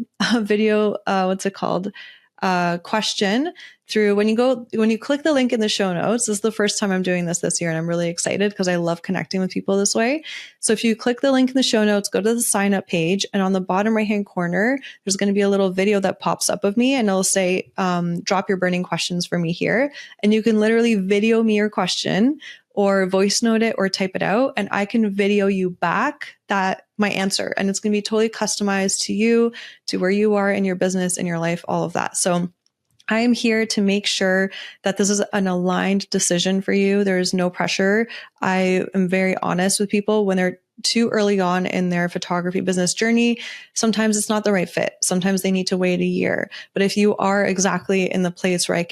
question through when you click the link in the show notes. This is the first time I'm doing this year, and I'm really excited because I love connecting with people this way. So if you click the link in the show notes, go to the sign up page, and on the bottom right hand corner, there's going to be a little video that pops up of me, and it'll say, drop your burning questions for me here. And you can literally video me your question or voice note it or type it out, and I can video you back my answer. And it's going to be totally customized to you, to where you are in your business, in your life, all of that. So I am here to make sure that this is an aligned decision for you. There is no pressure. I am very honest with people when they're too early on in their photography business journey. Sometimes it's not the right fit. Sometimes they need to wait a year. But if you are exactly in the place where I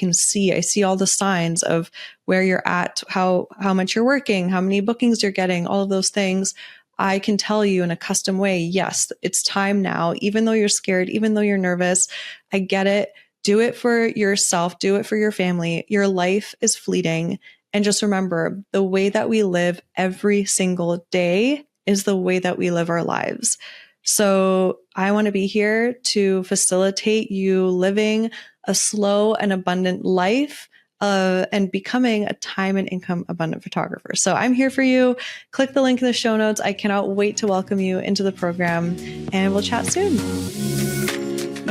see all the signs of where you're at, how much you're working, how many bookings you're getting, all of those things, I can tell you in a custom way, yes, it's time now. Even though you're scared, even though you're nervous, I get it. Do it for yourself. Do it for your family. Your life is fleeting. And just remember, the way that we live every single day is the way that we live our lives. So I want to be here to facilitate you living a slow and abundant life, and becoming a time and income abundant photographer. So I'm here for you. Click the link in the show notes. I cannot wait to welcome you into the program, and we'll chat soon.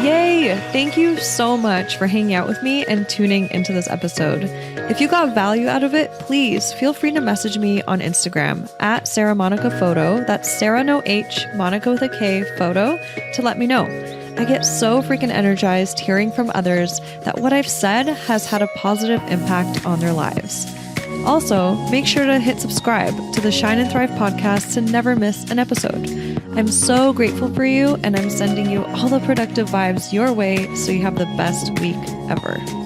Yay! Thank you so much for hanging out with me and tuning into this episode. If you got value out of it, please feel free to message me on Instagram at Sarah Monica Photo. That's Sarah no H, Monica with a K, photo, to let me know. I get so freaking energized hearing from others that what I've said has had a positive impact on their lives. Also, make sure to hit subscribe to the Shine and Thrive podcast to never miss an episode. I'm so grateful for you, and I'm sending you all the productive vibes your way so you have the best week ever.